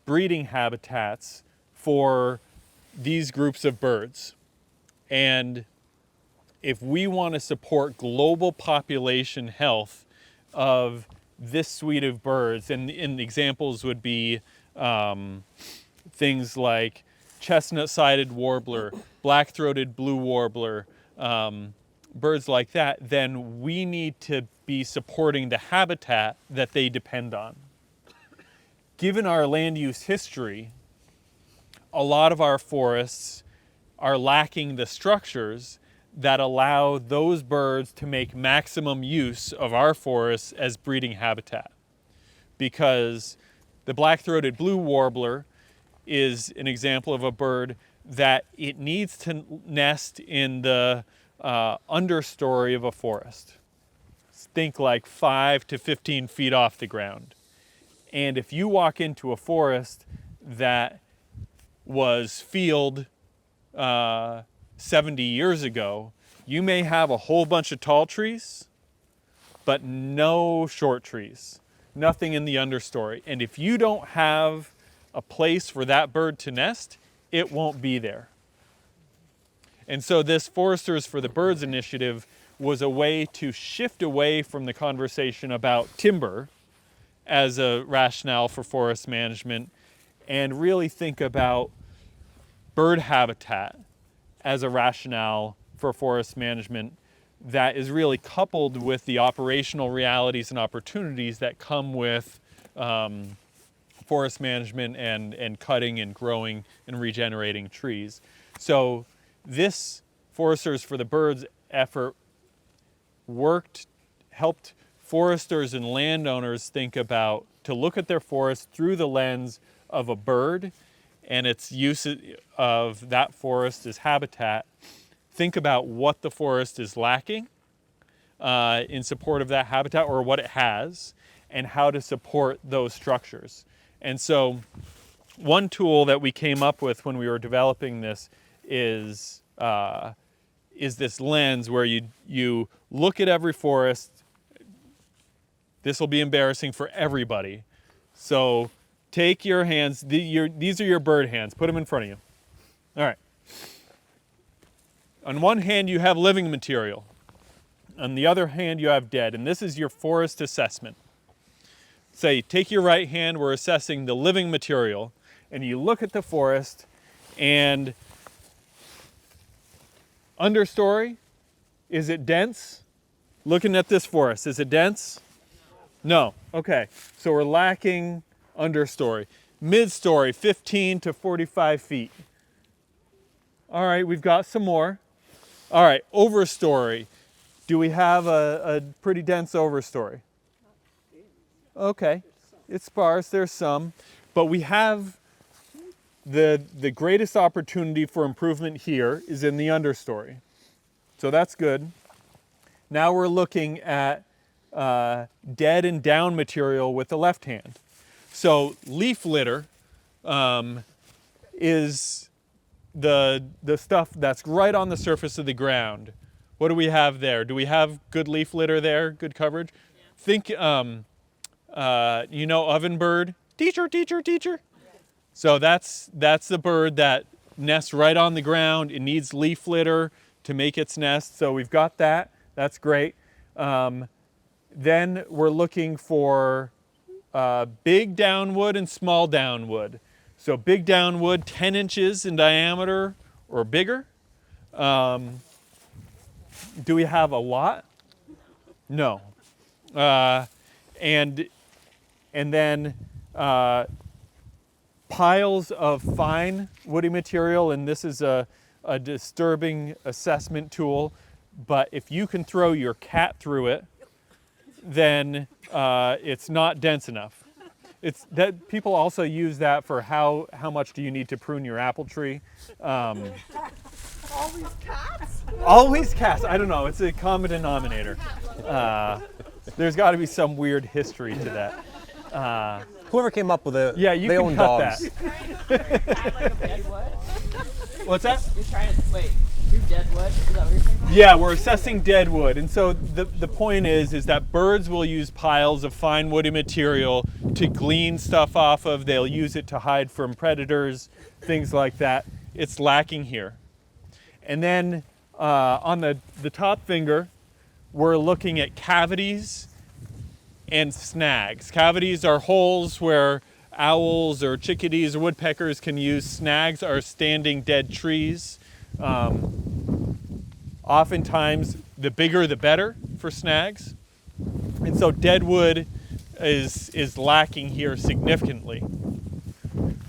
breeding habitats for these groups of birds. And if we want to support global population health of this suite of birds, and examples would be things like chestnut-sided warbler, black-throated blue warbler, birds like that, then we need to be supporting the habitat that they depend on. Given our land use history, a lot of our forests are lacking the structures that allow those birds to make maximum use of our forests as breeding habitat. Because the black-throated blue warbler is an example of a bird that it needs to nest in the understory of a forest. Think like 5 to 15 feet off the ground. And if you walk into a forest that was field 70 years ago, you may have a whole bunch of tall trees, but no short trees, nothing in the understory. And if you don't have a place for that bird to nest, it won't be there. And so this Foresters for the Birds initiative was a way to shift away from the conversation about timber as a rationale for forest management and really think about bird habitat as a rationale for forest management that is really coupled with the operational realities and opportunities that come with forest management and cutting and growing and regenerating trees. So this Foresters for the Birds effort helped foresters and landowners think about, to look at their forest through the lens of a bird and its use of that forest as habitat. Think about what the forest is lacking in support of that habitat, or what it has, and how to support those structures. And so one tool that we came up with when we were developing this is this lens where you look at every forest. This will be embarrassing for everybody. So take your hands, these are your bird hands, put them in front of you. All right. On one hand you have living material. On the other hand you have dead, and this is your forest assessment. Say, take your right hand, we're assessing the living material, and you look at the forest, and understory, is it dense? Looking at this forest, is it dense? No. Okay. So we're lacking understory. Midstory, 15 to 45 feet. All right, we've got some more. All right, overstory. Do we have a pretty dense overstory? Okay, it's sparse, there's some. But we have the greatest opportunity for improvement here is in the understory. So that's good. Now we're looking at dead and down material with the left hand. So leaf litter is the stuff that's right on the surface of the ground. What do we have there? Do we have good leaf litter there? Good coverage? Yeah. Think, you know, ovenbird? Teacher, teacher, teacher. So that's the bird that nests right on the ground. It needs leaf litter to make its nest. So we've got that. That's great. Then we're looking for big downwood and small downwood. So big downwood, 10 inches in diameter or bigger. Do we have a lot? No. And then piles of fine woody material, and this is a disturbing assessment tool, but if you can throw your cat through it, then it's not dense enough. It's that people also use that for how much do you need to prune your apple tree. Always cats? Always cats. I don't know. It's a common denominator. There's got to be some weird history to that. Whoever came up with it, yeah, you they can own cut dogs. that. What's that? You're trying to wait. Through dead wood? Is that what you're saying? Yeah, we're assessing dead wood. And so the point is that birds will use piles of fine woody material to glean stuff off of. They'll use it to hide from predators, things like that. It's lacking here. And then on the top finger, we're looking at cavities and snags. Cavities are holes where owls or chickadees or woodpeckers can use. Snags are standing dead trees. Oftentimes, the bigger the better for snags. And so dead wood is lacking here significantly.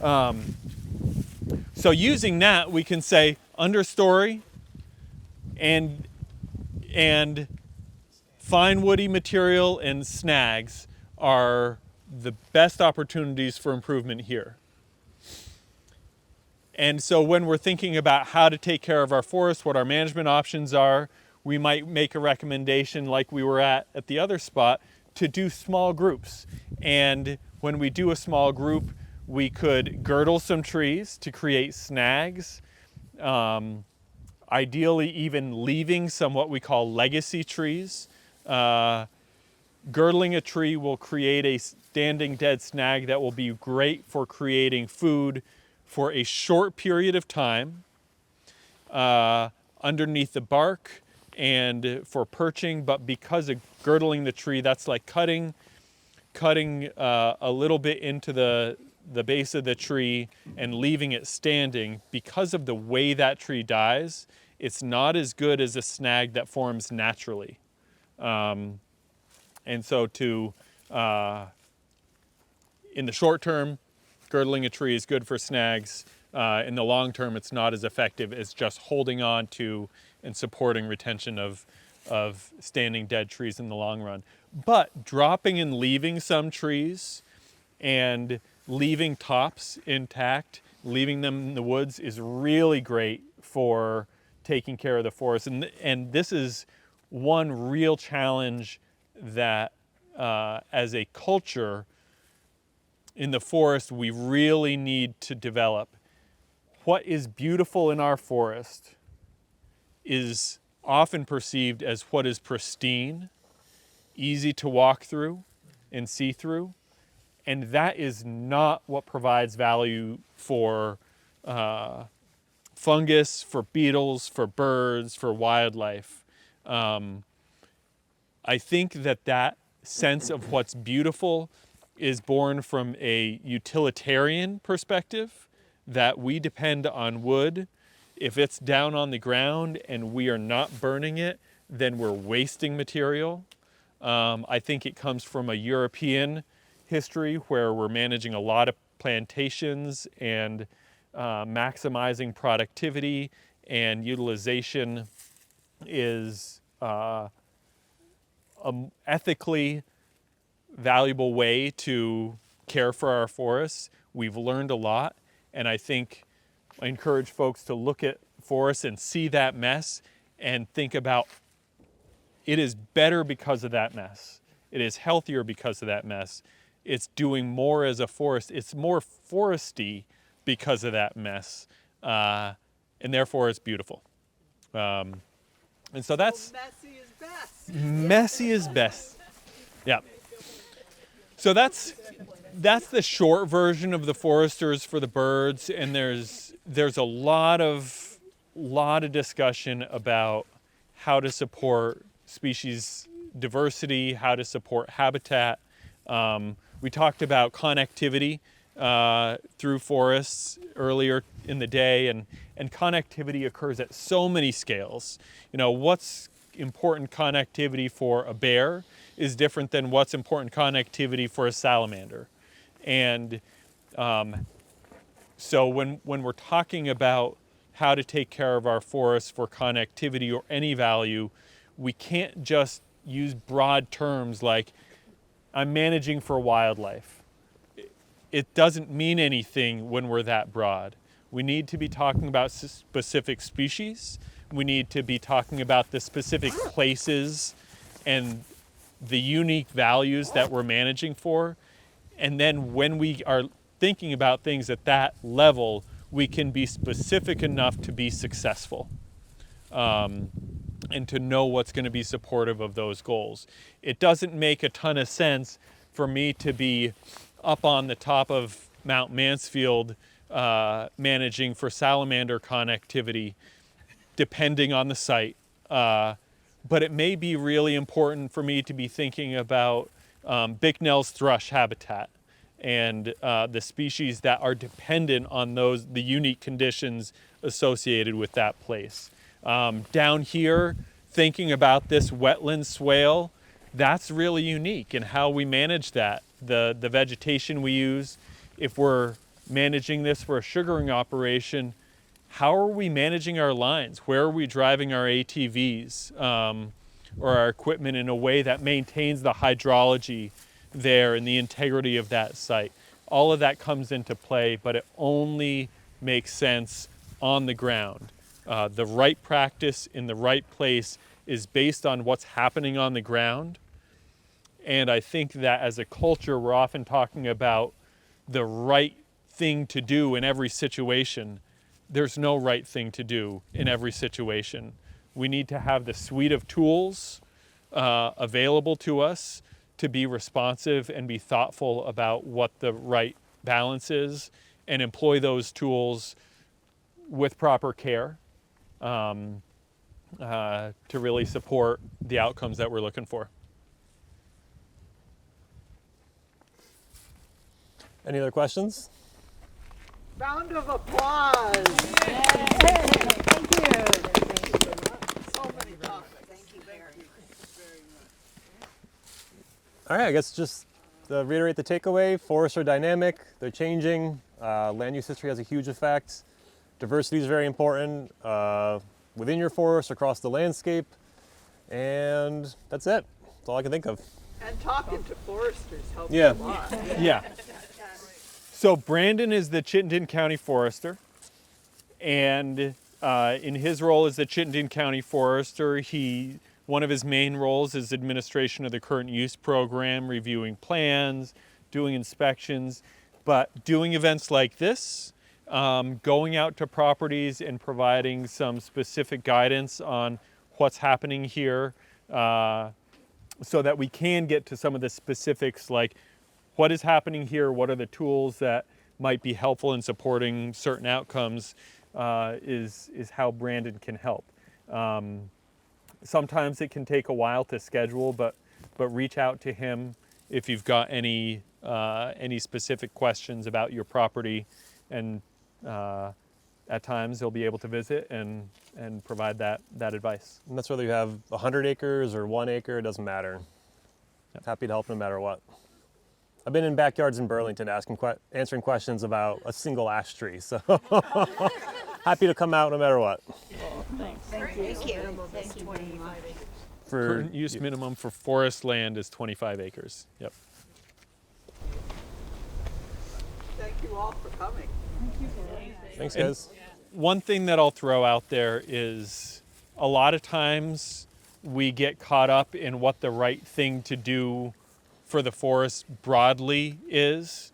So using that, we can say understory and fine woody material and snags are the best opportunities for improvement here. And so when we're thinking about how to take care of our forest, what our management options are, we might make a recommendation like we were at the other spot to do small groups. And when we do a small group, we could girdle some trees to create snags, ideally even leaving some what we call legacy trees. Girdling a tree will create a standing dead snag that will be great for creating food for a short period of time underneath the bark and for perching, but because of girdling the tree, that's like cutting a little bit into the base of the tree and leaving it standing. Because of the way that tree dies, it's not as good as a snag that forms naturally. And so in the short term, girdling a tree is good for snags. In the long term, it's not as effective as just holding on to and supporting retention of standing dead trees in the long run. But dropping and leaving some trees and leaving tops intact, leaving them in the woods is really great for taking care of the forest. And this is one real challenge that as a culture in the forest we really need to develop. What is beautiful in our forest is often perceived as what is pristine, easy to walk through and see through, and that is not what provides value for fungus, for beetles, for birds, for wildlife. I think that sense of what's beautiful is born from a utilitarian perspective, that we depend on wood. If it's down on the ground and we are not burning it, then we're wasting material. I think it comes from a European history where we're managing a lot of plantations and maximizing productivity, and utilization is an ethically valuable way to care for our forests. We've learned a lot, and I encourage folks to look at forests and see that mess and think about it is better because of that mess. It is healthier because of that mess. It's doing more as a forest. It's more foresty because of that mess, and therefore it's beautiful. And so that's messy is best. Messy is best. Yeah. So that's the short version of the foresters for the birds, and there's a lot of discussion about how to support species diversity, how to support habitat. We talked about connectivity through forests earlier in the day, and connectivity occurs at so many scales. You know, what's important connectivity for a bear is different than what's important connectivity for a salamander. And so when we're talking about how to take care of our forests for connectivity or any value, we can't just use broad terms like, I'm managing for wildlife. It doesn't mean anything when we're that broad. We need to be talking about specific species. We need to be talking about the specific places and the unique values that we're managing for. And then when we are thinking about things at that level, we can be specific enough to be successful. and to know what's going to be supportive of those goals. It doesn't make a ton of sense for me to be up on the top of Mount Mansfield managing for salamander connectivity, depending on the site. But it may be really important for me to be thinking about Bicknell's thrush habitat and the species that are dependent on the unique conditions associated with that place. Down here, thinking about this wetland swale, that's really unique in how we manage that. The vegetation we use, if we're managing this for a sugaring operation, how are we managing our lines? Where are we driving our ATVs or our equipment in a way that maintains the hydrology there and the integrity of that site? All of that comes into play, but it only makes sense on the ground. The right practice in the right place is based on what's happening on the ground. And I think that as a culture, we're often talking about the right thing to do in every situation. There's no right thing to do in every situation. We need to have the suite of tools available to us to be responsive and be thoughtful about what the right balance is and employ those tools with proper care to really support the outcomes that we're looking for. Any other questions? Round of applause. Yay. Thank you. So many topics. Thank you very much. All right, I guess just to reiterate the takeaway, forests are dynamic, they're changing, land use history has a huge effect, diversity is very important within your forest, across the landscape, and that's it. That's all I can think of. And talking to foresters helps Yeah. a lot. Yeah. So Brandon is the Chittenden County Forester, and in his role as the Chittenden County Forester, one of his main roles is administration of the current use program, reviewing plans, doing inspections, but doing events like this, going out to properties and providing some specific guidance on what's happening here so that we can get to some of the specifics like what is happening here, what are the tools that might be helpful in supporting certain outcomes is how Brandon can help. Sometimes it can take a while to schedule, but reach out to him if you've got any specific questions about your property, and at times he'll be able to visit and provide that advice. And that's whether you have 100 acres or 1 acre, it doesn't matter. Yep. Happy to help no matter what. I've been in backyards in Burlington answering questions about a single ash tree, so happy to come out no matter what. Thanks. Thank you. Thank you very much. Current use minimum for forest land is 25 acres. Yep. Thank you all for coming. Thanks, guys. One thing that I'll throw out there is a lot of times we get caught up in what the right thing to do for the forest broadly is.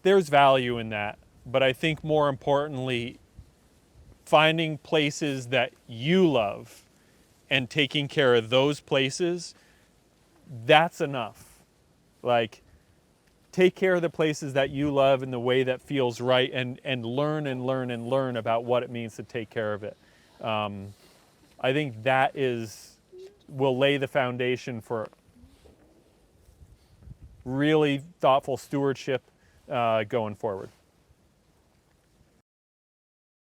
There's value in that, but I think more importantly, finding places that you love and taking care of those places, that's enough. Like, take care of the places that you love in the way that feels right, and learn and learn and learn about what it means to take care of it. I think that will lay the foundation for really thoughtful stewardship going forward.